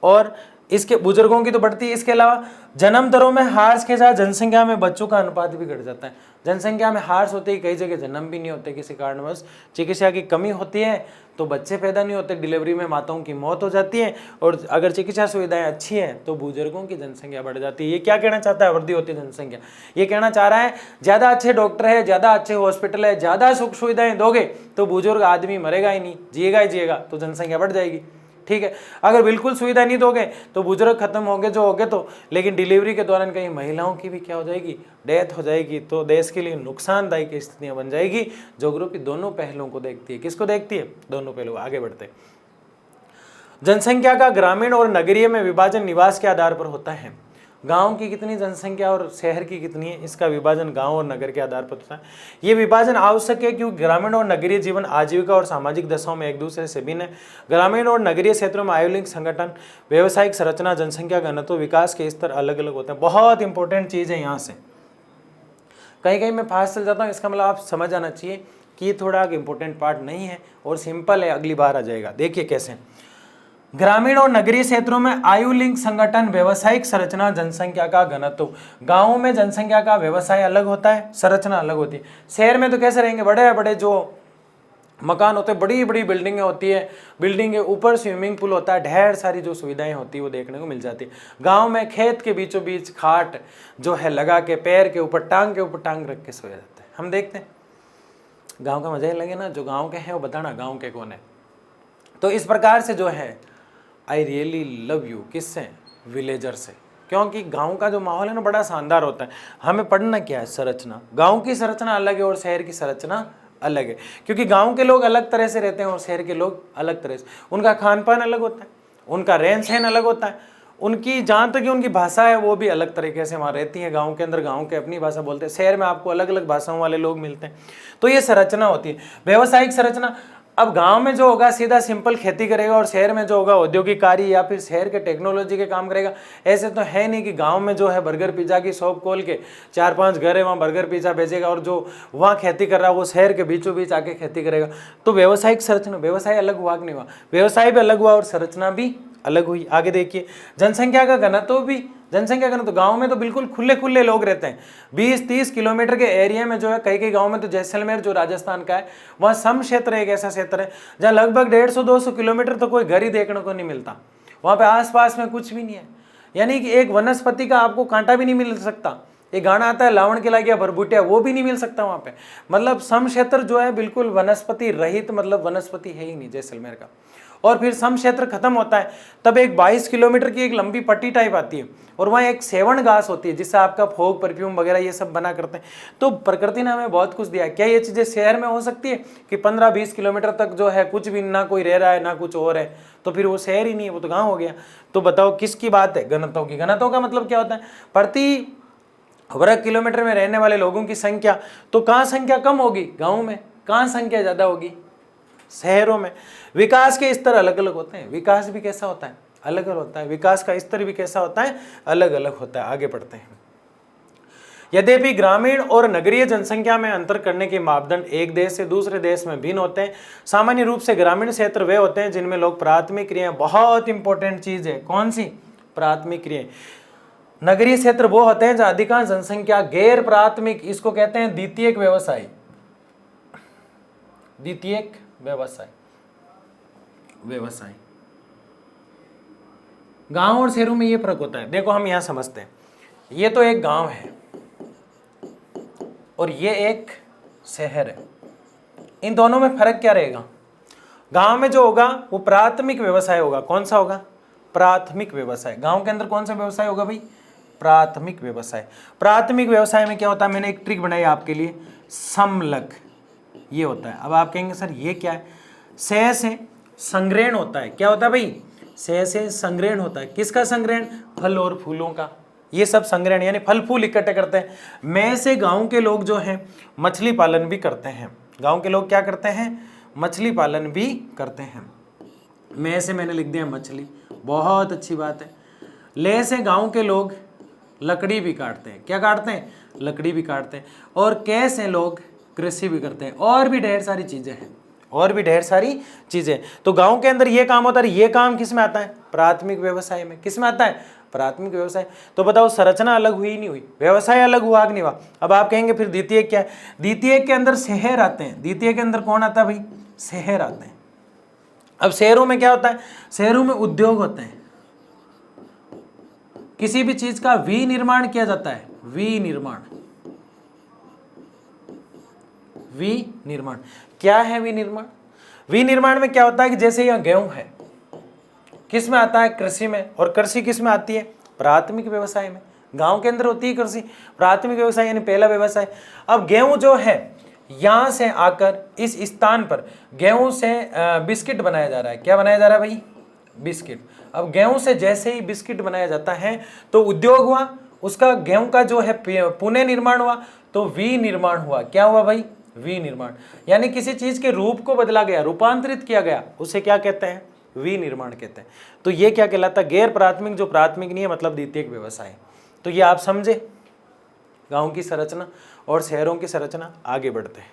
और इसके बुजुर्गों की तो बढ़ती है, इसके अलावा जन्म दरों में ह्रास के साथ जनसंख्या में बच्चों का अनुपात भी घट जाता है। जनसंख्या में ह्रास होते ही कई जगह जन्म भी नहीं होते, किसी कारणवश चिकित्सा की कमी होती है तो बच्चे पैदा नहीं होते, डिलीवरी में माताओं की मौत हो जाती है, और अगर चिकित्सा सुविधाएं अच्छी हैं तो बुजुर्गों की जनसंख्या बढ़ जाती है। ये क्या कहना चाहता है? वृद्धि होती है जनसंख्या। ये कहना चाह रहा है ज़्यादा अच्छे डॉक्टर है, ज़्यादा अच्छे हॉस्पिटल है, ज़्यादा सुख सुविधाएं दोगे तो बुजुर्ग आदमी मरेगा ही नहीं, जिएगा ही जिएगा, तो जनसंख्या बढ़ जाएगी। ठीक है, अगर बिल्कुल सुविधा नहीं दोगे तो बुजुर्ग खत्म होंगे जो होंगे तो, लेकिन डिलीवरी के दौरान कहीं महिलाओं की भी क्या हो जाएगी, डेथ हो जाएगी, तो देश के लिए नुकसानदायक स्थितियां बन जाएगी। ज्योग्राफी दोनों पहलुओं को देखती है। किसको देखती है? दोनों पहलू। आगे बढ़ते, जनसंख्या का ग्रामीण और नगरीय में विभाजन निवास के आधार पर होता है। गांव की कितनी जनसंख्या और शहर की कितनी है, इसका विभाजन गांव और नगर के आधार पर होता है। ये विभाजन आवश्यक है क्योंकि ग्रामीण और नगरीय जीवन आजीविका और सामाजिक दशाओं में एक दूसरे से भिन्न है। ग्रामीण और नगरीय क्षेत्रों में आयु लिंग संगठन, व्यावसायिक संरचना, जनसंख्या घनत्व, विकास के स्तर अलग अलग होते हैं। बहुत इंपॉर्टेंट चीज है यहाँ से, कहीं कहीं मैं फास्ट चल जाता हूँ, इसका मतलब आप समझ आना चाहिए कि ये थोड़ा इंपॉर्टेंट पार्ट नहीं है और सिंपल है, अगली बार आ जाएगा। देखिए कैसे, ग्रामीण और नगरीय क्षेत्रों में आयु लिंग संगठन, व्यवसायिक संरचना, जनसंख्या का घनत्व। गांवों में जनसंख्या का व्यवसाय अलग होता है, संरचना अलग होती है। शहर में तो कैसे रहेंगे, बड़े बड़े जो मकान होते हैं, बड़ी बड़ी बिल्डिंगें होती है, बिल्डिंग के ऊपर स्विमिंग पूल होता है, ढेर सारी जो सुविधाएं होती है वो देखने को मिल जाती है। गांव में खेत के बीचों बीच खाट जो है लगा के पैर के ऊपर टांग रख के सोया जाता है। हम देखते हैं, गाँव का मजा ही लगे ना। जो गाँव के हैं वो बताना गाँव के कौन है। तो इस प्रकार से जो है आई रियली लव यू, किससे? विलेजर से, क्योंकि गांव का जो माहौल है ना बड़ा शानदार होता है। हमें पढ़ना क्या है? संरचना। गांव की संरचना अलग है और शहर की संरचना अलग है, क्योंकि गांव के लोग अलग तरह से रहते हैं और शहर के लोग अलग तरह से। उनका खान पान अलग होता है, उनका रहन सहन अलग होता है, उनकी जहाँ तक कि उनकी भाषा है वो भी अलग तरीके से वहाँ रहती है। गाँव के अंदर गाँव के अपनी भाषा बोलते हैं, शहर में आपको अलग अलग भाषाओं वाले लोग मिलते हैं। तो ये संरचना होती है। व्यावसायिक संरचना, अब गांव में जो होगा सीधा सिंपल खेती करेगा और शहर में जो होगा औद्योगिक कार्य या फिर शहर के टेक्नोलॉजी के काम करेगा। ऐसे तो है नहीं कि गांव में जो है बर्गर पिज्जा की शॉप खोल के 4-5 घर है वहाँ बर्गर पिज्जा बेचेगा और जो वहाँ खेती कर रहा है वो शहर के बीचों बीच आके खेती करेगा। तो व्यावसायिक संरचना, व्यवसाय अलग हुआ कि नहीं हुआ? व्यवसाय भी अलग हुआ और संरचना भी अलग हुई। आगे देखिए, जनसंख्या का घनत्व भी, जनसंख्या घनत्व गांव में तो बिल्कुल खुले खुले लोग रहते हैं। 20-30 किलोमीटर के एरिया में जो है कई गांव में तो जैसलमेर जो राजस्थान का है वहाँ सम क्षेत्र एक ऐसा क्षेत्र है जहाँ लगभग 150-200 किलोमीटर तो कोई घर ही देखने को नहीं मिलता। वहाँ पे आसपास में कुछ भी नहीं है, यानी कि एक वनस्पति का आपको कांटा भी नहीं मिल सकता। एक गाना आता है लावण के लागिया भरबूटिया, वो भी नहीं मिल सकता वहाँ पे। मतलब सम क्षेत्र जो है बिल्कुल वनस्पति रहित, मतलब वनस्पति है ही नहीं जैसलमेर का। और फिर सम क्षेत्र खत्म होता है तब एक 22 किलोमीटर की एक लंबी पट्टी टाइप आती है और वहाँ एक सेवन घास होती है जिससे आपका फोग, परफ्यूम वगैरह ये सब बना करते हैं। तो प्रकृति ने हमें बहुत कुछ दिया है। क्या ये चीज़ें शहर में हो सकती है कि 15-20 किलोमीटर तक जो है कुछ भी ना कोई रह रहा है ना कुछ और है, तो फिर वो शहर ही नहीं है, वो तो गाँव हो गया। तो बताओ किसकी बात है? घनत्व की। घनत्व का मतलब क्या होता है? प्रति वर्ग किलोमीटर में रहने वाले लोगों की संख्या। तो कहाँ संख्या कम होगी? गाँव में। कहाँ संख्या ज़्यादा होगी? शहरों में। विकास के स्तर अलग अलग होते हैं। विकास भी कैसा होता है? अलग अलग होता है। विकास का स्तर भी कैसा होता है? अलग अलग होता है। आगे बढ़ते हैं। यद्यपि ग्रामीण और नगरीय जनसंख्या में अंतर करने के मापदंड एक देश से दूसरे देश में भिन्न होते हैं। सामान्य रूप से ग्रामीण क्षेत्र वे होते हैं जिनमें लोग प्राथमिक क्रियाएं, बहुत इंपॉर्टेंट चीज है, कौन सी? प्राथमिक क्रियाएं। नगरीय क्षेत्र वो होते हैं जहां अधिकांश जनसंख्या गैर प्राथमिक, इसको कहते हैं द्वितीयक व्यवसाय। द्वितीयक व्यवसाय। गांव और शहरों में ये फर्क होता है। देखो हम यहां समझते हैं, ये तो एक गांव है और ये एक शहर है। इन दोनों में फर्क क्या रहेगा? गांव में जो होगा वो प्राथमिक व्यवसाय होगा। कौन सा होगा? प्राथमिक व्यवसाय। गांव के अंदर कौन सा व्यवसाय होगा भाई? प्राथमिक व्यवसाय। प्राथमिक व्यवसाय में क्या होता है? मैंने एक ट्रिक बनाई आपके लिए, समलग ये होता है। अब आप कहेंगे सर ये क्या है? सह से संग्रहण होता है। क्या होता है भाई? सह से संग्रहण होता है। किसका संग्रहण? फल और फूलों का। ये सब संग्रहण यानी फल फूल इकट्ठे करते हैं। में से गांव के लोग जो हैं मछली पालन भी करते हैं। गांव के लोग क्या करते हैं? मछली पालन भी करते हैं। में से मैंने लिख दिया मछली, बहुत अच्छी बात है। ले से गांव के लोग लकड़ी भी काटते हैं। क्या काटते हैं? लकड़ी भी काटते हैं। और कै से लोग कृषि भी करते हैं। और भी ढेर सारी चीजें हैं, और भी ढेर सारी चीजें। तो गांव के अंदर ये काम होता है। ये काम किस में आता है? प्राथमिक व्यवसाय में। किस में आता है? प्राथमिक व्यवसाय। तो बताओ संरचना अलग हुई नहीं हुई? व्यवसाय अलग हुआ कि नहीं हुआ? अब आप कहेंगे फिर द्वितीयक क्या है? द्वितीयक के अंदर शहर आते हैं। द्वितीयक के अंदर कौन आता है भाई? शहर आते हैं। अब शहरों में क्या होता है? शहरों में उद्योग होते हैं। किसी भी चीज का विनिर्माण किया जाता है। विनिर्माण, विनिर्माण क्या है? विनिर्माण, विनिर्माण में क्या होता है कि जैसे यहाँ गेहूं है, किस में आता है? कृषि में। और कृषि किस में आती है? प्राथमिक व्यवसाय में। गांव के अंदर होती है कृषि, प्राथमिक व्यवसाय यानी पहला व्यवसाय। अब गेहूं जो है यहां से आकर इस स्थान पर गेहूं से बिस्किट बनाया जा रहा है। क्या बनाया जा रहा है भाई? बिस्किट। अब गेहूं से जैसे ही बिस्किट बनाया जाता है तो उद्योग हुआ, उसका गेहूं का जो है पुनः निर्माण हुआ, तो विनिर्माण हुआ। क्या हुआ भाई? विनिर्माण। यानी किसी चीज के रूप को बदला गया, रूपांतरित किया गया, उसे क्या कहते हैं? विनिर्माण कहते हैं। तो ये क्या कहलाता है? गैर प्राथमिक जो प्राथमिक नहीं है मतलब द्वितीयक व्यवसाय। तो ये आप समझे गांव की संरचना और शहरों की संरचना। आगे बढ़ते हैं,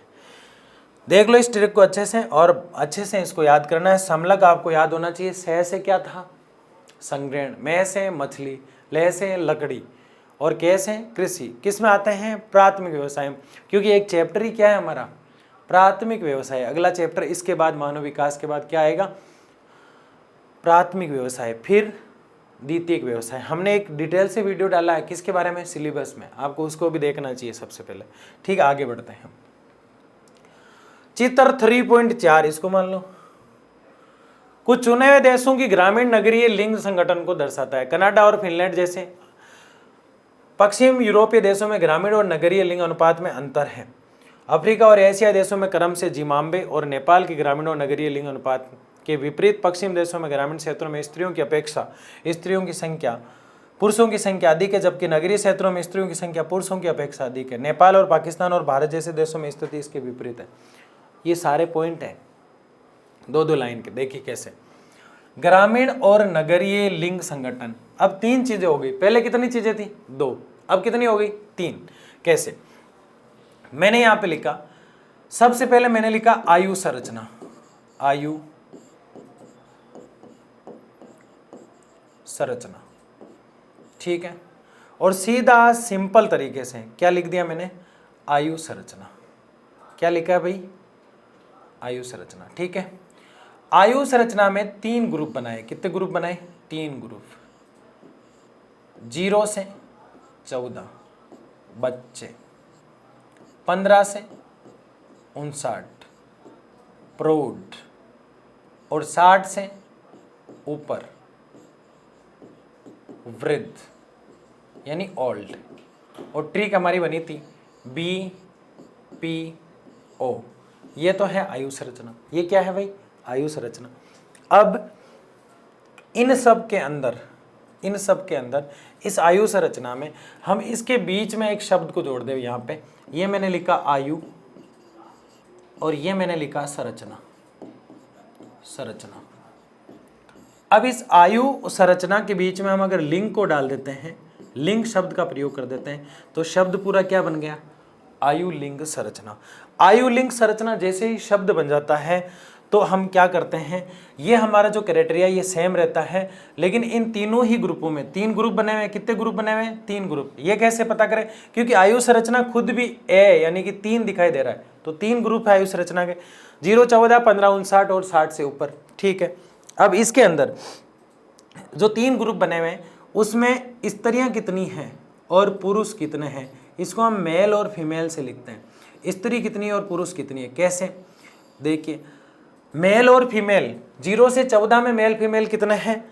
देख लो इस ट्रिक को अच्छे से, और अच्छे से इसको याद करना है। समलक आपको याद होना चाहिए। सह से क्या था? संग्रहण। में से मछली, लह से लकड़ी, और कै से कृषि। किस में आते हैं? प्राथमिक व्यवसाय में। क्योंकि एक चैप्टर ही क्या है हमारा? प्राथमिक व्यवसाय। अगला चैप्टर इसके बाद मानव विकास के बाद क्या आएगा? प्राथमिक व्यवसाय, फिर द्वितीयक व्यवसाय। हमने एक डिटेल से वीडियो डाला है किसके बारे में? सिलेबस में। आपको उसको भी देखना चाहिए सबसे पहले। ठीक, आगे बढ़ते हैं। चित्र 3.4 इसको मान लो। कुछ चुने हुए देशों की ग्रामीण नगरीय लिंग संगठन को दर्शाता है। कनाडा और फिनलैंड जैसे पश्चिम यूरोपीय देशों में ग्रामीण और नगरीय लिंग अनुपात में अंतर है। अफ्रीका और एशियाई देशों में क्रम से जिम्बाब्वे और नेपाल की ग्रामीण और नगरीय लिंग अनुपात के विपरीत पश्चिम देशों में ग्रामीण क्षेत्रों में स्त्रियों की अपेक्षा स्त्रियों की संख्या पुरुषों की संख्या अधिक है, जबकि नगरीय क्षेत्रों में स्त्रियों की संख्या पुरुषों की अपेक्षा अधिक है। नेपाल और पाकिस्तान और भारत जैसे देशों में स्थिति इसके विपरीत है। ये सारे पॉइंट हैं दो दो लाइन के। देखिए कैसे ग्रामीण और नगरीय लिंग संगठन। अब तीन चीजें हो गई। पहले कितनी चीजें थी? दो, अब कितनी हो गई? तीन। कैसे? मैंने यहां पे लिखा, सबसे पहले मैंने लिखा आयु संरचना। आयु संरचना, ठीक है। और सीधा सिंपल तरीके से क्या लिख दिया मैंने? आयु संरचना। क्या लिखा है भाई? आयु संरचना, ठीक है। आयु संरचना में तीन ग्रुप बनाए। कितने ग्रुप बनाए? तीन ग्रुप। 0 से 14 बच्चे, 15 से 59 प्रौढ़, और 60 से ऊपर वृद्ध यानी ओल्ड। और ट्रिक हमारी बनी थी BPO। ये तो है आयु संरचना। ये क्या है भाई? आयु संरचना। अब इन सब के अंदर इस आयु संरचना में हम इसके बीच में एक शब्द को जोड़ दें। यहाँ पे ये मैंने लिखा आयु और ये मैंने लिखा संरचना। अब इस आयु संरचना के बीच में हम अगर लिंग को डाल देते हैं, लिंग शब्द का प्रयोग कर देते हैं, तो शब्द पूरा क्या बन गया? आयु लिंग संरचना। आयु लिंग संरचना जैसे ही शब्द बन जाता है तो हम क्या करते हैं, ये हमारा जो क्राइटेरिया ये सेम रहता है, लेकिन इन तीनों ही ग्रुपों में 3 ग्रुप बने हुए हैं। कितने ग्रुप बने हुए हैं? 3 ग्रुप। ये कैसे पता करें? क्योंकि आयु संरचना खुद भी ए यानी कि 3 दिखाई दे रहा है, तो 3 ग्रुप है आयु संरचना के, 0, 14, 15, 59 और 60 से ऊपर। ठीक है। अब इसके अंदर जो 3 ग्रुप बने हुए हैं उसमें स्त्रियां कितनी हैं और पुरुष कितने हैं, इसको हम मेल और फीमेल से लिखते हैं। स्त्री कितनी है और पुरुष कितनी है। कैसे? देखिए, मेल और फीमेल 0 से 14 में मेल फीमेल कितने हैं,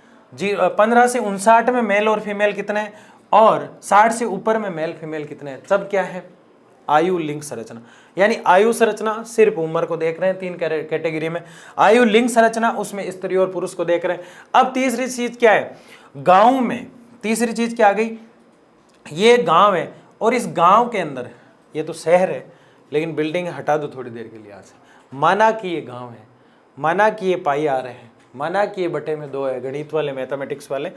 15 से 59 में मेल और फीमेल कितने हैं, और 60 से ऊपर में मेल फीमेल कितने हैं। सब क्या है? आयु लिंग संरचना। यानी आयु संरचना सिर्फ उम्र को देख रहे हैं 3 कैटेगरी में, आयु लिंग संरचना उसमें स्त्री और पुरुष को देख रहे हैं। अब तीसरी चीज क्या है? गांव में तीसरी चीज क्या आ गई? ये गांव है और इस गांव के अंदर, ये तो शहर है लेकिन बिल्डिंग हटा दो थोड़ी देर के लिए आज, माना कि ये गांव है, माना कि ये पाई आ रहे हैं, माना कि ये बटे में 2 है, गणित वाले मैथमेटिक्स वाले,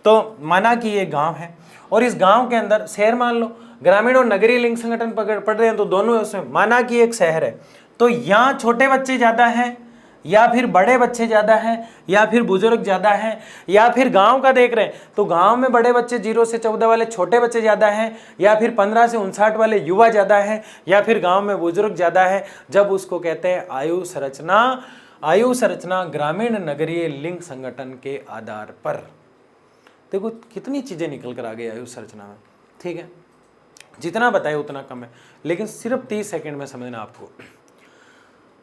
तो माना कि ये गांव है और इस गांव के अंदर शहर मान लो, ग्रामीण और नगरीय लिंग संगठन पढ़ रहे हैं तो दोनों है उसमें, माना कि एक शहर है तो यहाँ छोटे बच्चे ज़्यादा हैं या फिर बड़े बच्चे ज़्यादा हैं या फिर बुजुर्ग ज़्यादा हैं, या फिर गांव का देख रहे हैं तो गांव में बड़े बच्चे 0 से 14 वाले छोटे बच्चे ज़्यादा हैं, या फिर 15 से 59 वाले युवा ज़्यादा हैं, या फिर गांव में बुजुर्ग ज़्यादा है, जब उसको कहते हैं आयु संरचना। आयु संरचना ग्रामीण नगरीय लिंग संगठन के आधार पर। देखो कितनी चीज़ें निकल कर आ गई आयु संरचना में, ठीक है, जितना बताए उतना कम है, लेकिन सिर्फ 30 सेकंड में समझना आपको।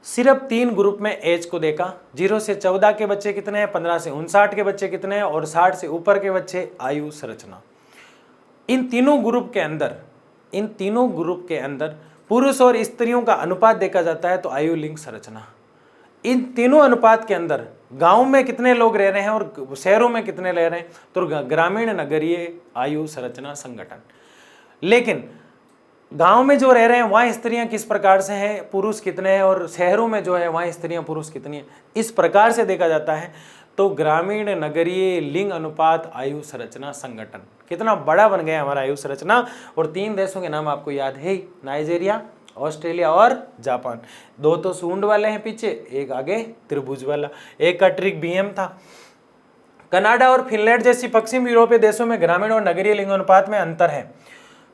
सिर्फ 3 ग्रुप में एज को देखा, 0 से 14 के बच्चे कितने हैं, 15 से 59 के बच्चे कितने हैं और 60 से ऊपर के बच्चे, आयु संरचना। इन तीनों ग्रुप के अंदर पुरुष और स्त्रियों का अनुपात देखा जाता है तो आयु लिंग संरचना। इन तीनों अनुपात के अंदर गांव में कितने लोग रह रहे हैं और शहरों में कितने रह रहे हैं, तो ग्रामीण नगरीय आयु संरचना संगठन। लेकिन गांव में जो रह रहे हैं वहाँ स्त्रियां किस प्रकार से हैं, पुरुष कितने हैं, और शहरों में जो है वहाँ स्त्रियां पुरुष कितनी हैं, इस प्रकार से देखा जाता है तो ग्रामीण नगरीय लिंग अनुपात आयु संरचना संगठन। कितना बड़ा बन गया हमारा आयु संरचना। और 3 देशों के नाम आपको याद है, नाइजीरिया, ऑस्ट्रेलिया और जापान। 2 तो सूंड वाले हैं पीछे, एक आगे त्रिभुज वाला, एक का ट्रिक BM था। कनाडा और फिनलैंड जैसी पश्चिम यूरोपीय देशों में ग्रामीण और नगरीय लिंग अनुपात में अंतर है।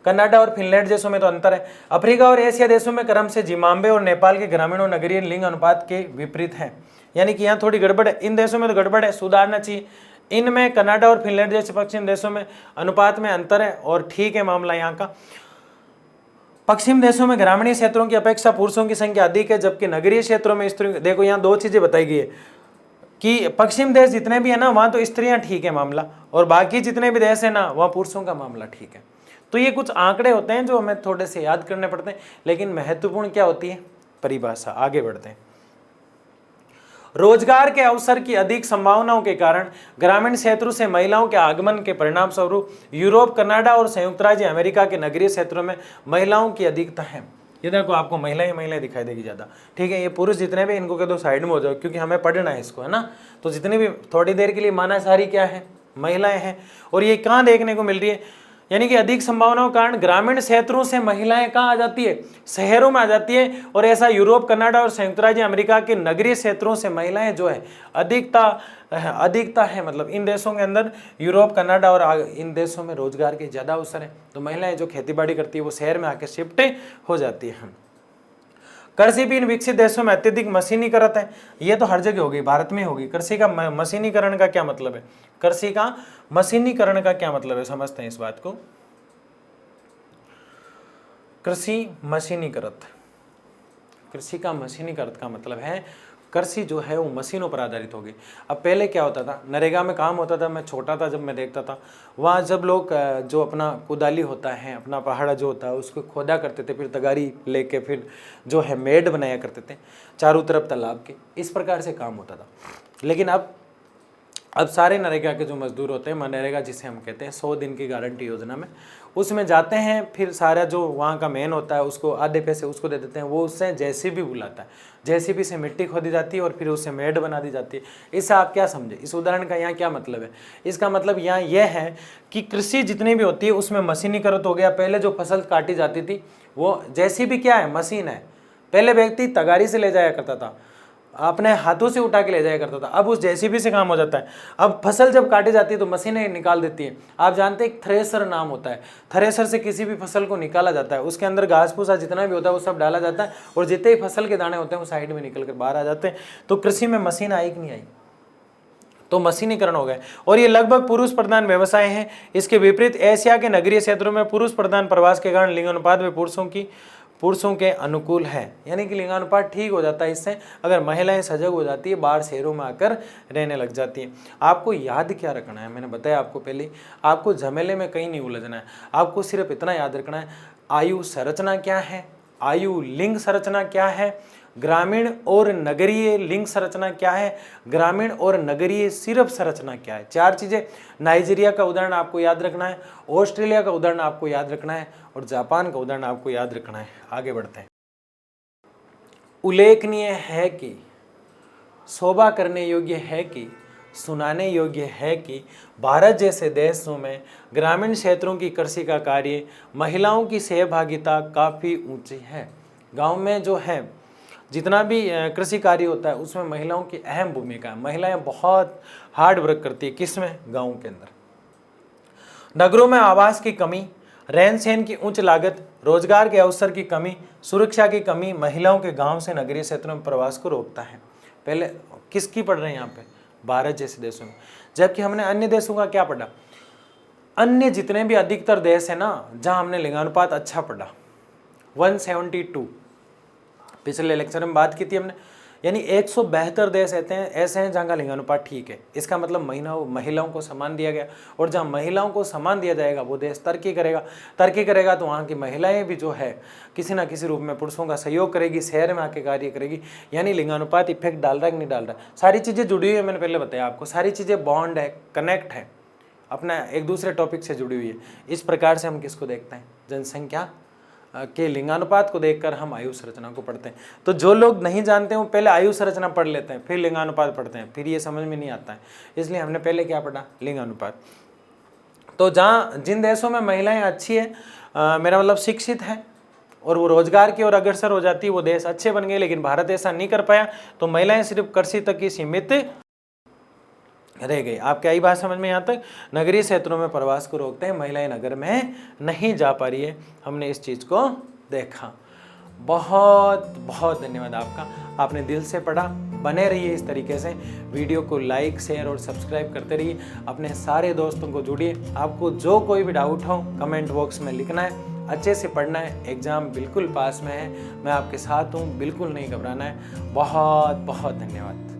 कनाडा और फिनलैंड देशों में तो अंतर है। अफ्रीका और एशिया देशों में क्रम से जिम्बाब्वे और नेपाल के ग्रामीण और नगरीय लिंग अनुपात के विपरीत है, यानी कि यहाँ थोड़ी गड़बड़ है। इन देशों में तो गड़बड़ है, सुधारना चाहिए। इनमें कनाडा और फिनलैंड जैसे पश्चिम देशों में अनुपात में अंतर है और ठीक है मामला यहाँ का। पश्चिम देशों में ग्रामीण क्षेत्रों की अपेक्षा पुरुषों की संख्या अधिक है, जबकि नगरीय क्षेत्रों में स्त्रियों, देखो यहाँ 2 चीजें बताई गई है कि पश्चिम देश जितने भी है ना वहाँ तो स्त्रियाँ ठीक है मामला, और बाकी जितने भी देश है ना वहाँ पुरुषों का मामला ठीक है। तो ये कुछ आंकड़े होते हैं जो हमें थोड़े से याद करने पड़ते हैं, लेकिन महत्वपूर्ण क्या होती है, परिभाषा। आगे बढ़ते हैं। रोजगार के अवसर की अधिक संभावनाओं के कारण ग्रामीण क्षेत्रों से महिलाओं के आगमन के परिणाम स्वरूप यूरोप, कनाडा और संयुक्त राज्य अमेरिका के नगरीय क्षेत्रों में महिलाओं की अधिकता है। ये देखो आपको महिलाएं दिखाई देगी ज़्यादा, ठीक है। ये पुरुष जितने भी इनको कह दो साइड में हो जाओ, क्योंकि हमें पढ़ना है इसको, है ना। तो जितने भी थोड़ी देर के लिए माना सारी क्या है, महिलाएं हैं। और ये कहाँ देखने को मिल रही है, यानी कि अधिक संभावनाओं के कारण ग्रामीण क्षेत्रों से महिलाएं कहाँ आ जाती है, शहरों में आ जाती है। और ऐसा यूरोप, कनाडा और संयुक्त राज्य अमेरिका के नगरीय क्षेत्रों से महिलाएं जो है अधिकता है, मतलब इन देशों के अंदर यूरोप, कनाडा और इन देशों में रोजगार के ज़्यादा अवसर है। तो महिलाएं जो खेती बाड़ी करती है वो शहर में आके शिफ्ट हो जाती है। कृषि भी इन विकसित देशों में अत्यधिक मशीनीकृत है। ये तो हर जगह होगी, भारत में होगी। कृषि का मशीनीकरण का क्या मतलब है, कृषि का मशीनीकरण का क्या मतलब है, समझते हैं इस बात को। कृषि मशीनीकृत, कृषि का मशीनीकृत का मतलब है कृषि जो है वो मशीनों पर आधारित होगी। अब पहले क्या होता था, नरेगा में काम होता था, मैं छोटा था जब मैं देखता था, वहाँ जब लोग जो अपना कुदाली होता है, अपना पहाड़ा जो होता है उसको खोदा करते थे, फिर तगारी लेके फिर जो है मेड बनाया करते थे चारों तरफ तालाब के, इस प्रकार से काम होता था। लेकिन अब सारे नरेगा के जो मजदूर होते हैं, मनरेगा जिसे हम कहते हैं 100 दिन की गारंटी योजना में, उसमें जाते हैं, फिर सारा जो वहाँ का मेन होता है उसको आधे पैसे उसको दे देते हैं, वो उससे जेसीबी बुलाता है, जेसीबी से मिट्टी खोदी जाती है और फिर उससे मेड बना दी जाती है। इससे आप क्या समझे, इस उदाहरण का यहाँ क्या मतलब है, इसका मतलब यहाँ यह है कि कृषि जितनी भी होती है उसमें मशीनीकरण हो गया। पहले जो फसल काटी जाती थी वो जेसीबी क्या है, मशीन है। पहले व्यक्ति तगारी से ले जाया करता था, अपने हाथों से उठा के ले जाया करता था, अब उस जेसीबी से काम हो जाता है। अब फसल जब काटी जाती है तो मशीनें निकाल देती हैं। आप जानते हैं एक थ्रेसर नाम होता है, थ्रेसर से किसी भी फसल को निकाला जाता है, उसके अंदर घास फूसा जितना भी होता है वो सब डाला जाता है और जितने ही फसल के दाने होते हैं वो साइड में निकल कर बाहर आ जाते हैं। तो कृषि में मशीन आई कि नहीं आई, तो मशीनीकरण हो गए और ये लगभग पुरुष प्रधान व्यवसाय हैं। इसके विपरीत एशिया के नगरीय क्षेत्रों में पुरुष प्रधान प्रवास के कारण लिंगानुपात में पुरुषों के अनुकूल है, यानी कि लिंगानुपात ठीक हो जाता है इससे, अगर महिलाएं सजग हो जाती है, बाहर शहरों में आकर रहने लग जाती है। आपको याद क्या रखना है, मैंने बताया आपको पहले, आपको झमेले में कहीं नहीं उलझना है, आपको सिर्फ इतना याद रखना है आयु संरचना क्या है, आयु लिंग संरचना क्या है, ग्रामीण और नगरीय लिंग संरचना क्या है, ग्रामीण और नगरीय सिर्फ संरचना क्या है। 4 चीजें। नाइजीरिया का उदाहरण आपको याद रखना है, ऑस्ट्रेलिया का उदाहरण आपको याद रखना है और जापान का उदाहरण आपको याद रखना है। आगे बढ़ते हैं। उल्लेखनीय है कि, शोभा करने योग्य है कि, सुनाने योग्य है कि भारत जैसे देशों में ग्रामीण क्षेत्रों की कृषि का कार्य महिलाओं की सहभागिता काफ़ी ऊंची है। गांव में जो है जितना भी कृषि कार्य होता है उसमें महिलाओं की अहम भूमिका है। महिलाएं बहुत हार्ड वर्क करती है। किसमें? गाँव के अंदर। नगरों में आवास की कमी, रहन सहन की उच्च लागत, रोजगार के अवसर की कमी, सुरक्षा की कमी महिलाओं के गांव से नगरीय क्षेत्रों में प्रवास को रोकता है। पहले किसकी पढ़ रहे हैं यहाँ पे? भारत जैसे देशों में। जबकि हमने अन्य देशों का क्या पढ़ा? अन्य जितने भी अधिकतर देश है ना, जहां हमने लिंगानुपात अच्छा पढ़ा 172, पिछले लेक्चर में बात की थी हमने, यानी 172 देश ऐसे हैं जहाँ का लिंगानुपात ठीक है। इसका मतलब महिलाओं को सम्मान दिया गया, और जहाँ महिलाओं को सम्मान दिया जाएगा वो देश तरक्की करेगा तो वहाँ की महिलाएं भी जो है किसी ना किसी रूप में पुरुषों का सहयोग करेगी, शहर में आके कार्य करेगी। यानी लिंगानुपात इफेक्ट डाल रहा है कि नहीं डाल रहा है? सारी चीज़ें जुड़ी हुई है। मैंने पहले बताया आपको, सारी चीज़ें बॉन्ड है, कनेक्ट है, अपना एक दूसरे टॉपिक से जुड़ी हुई है। इस प्रकार से हम किसको देखते हैं? जनसंख्या के लिंगानुपात को देखकर हम आयु संरचना को पढ़ते हैं। तो जो लोग नहीं जानते हैं वो पहले आयु संरचना पढ़ लेते हैं, फिर लिंगानुपात पढ़ते हैं, फिर ये समझ में नहीं आता है। इसलिए हमने पहले क्या पढ़ा? लिंगानुपात। तो जिन देशों में महिलाएं अच्छी है, मेरा मतलब शिक्षित है और वो रोजगार की ओर अग्रसर हो जाती है, वो देश अच्छे बन गए। लेकिन भारत ऐसा नहीं कर पाया, तो महिलाएं सिर्फ कृषि तक ही सीमित रह गई। आप क्या ही बात समझ में? यहाँ तक नगरीय क्षेत्रों में प्रवास को रोकते हैं, महिलाएं नगर में नहीं जा पा रही है। हमने इस चीज़ को देखा। बहुत बहुत धन्यवाद आपका, आपने दिल से पढ़ा। बने रहिए इस तरीके से, वीडियो को लाइक शेयर और सब्सक्राइब करते रहिए, अपने सारे दोस्तों को जोड़िए। आपको जो कोई भी डाउट हो कमेंट बॉक्स में लिखना है, अच्छे से पढ़ना है। एग्ज़ाम बिल्कुल पास में है, मैं आपके साथ हूँ, बिल्कुल नहीं घबराना है। बहुत बहुत धन्यवाद।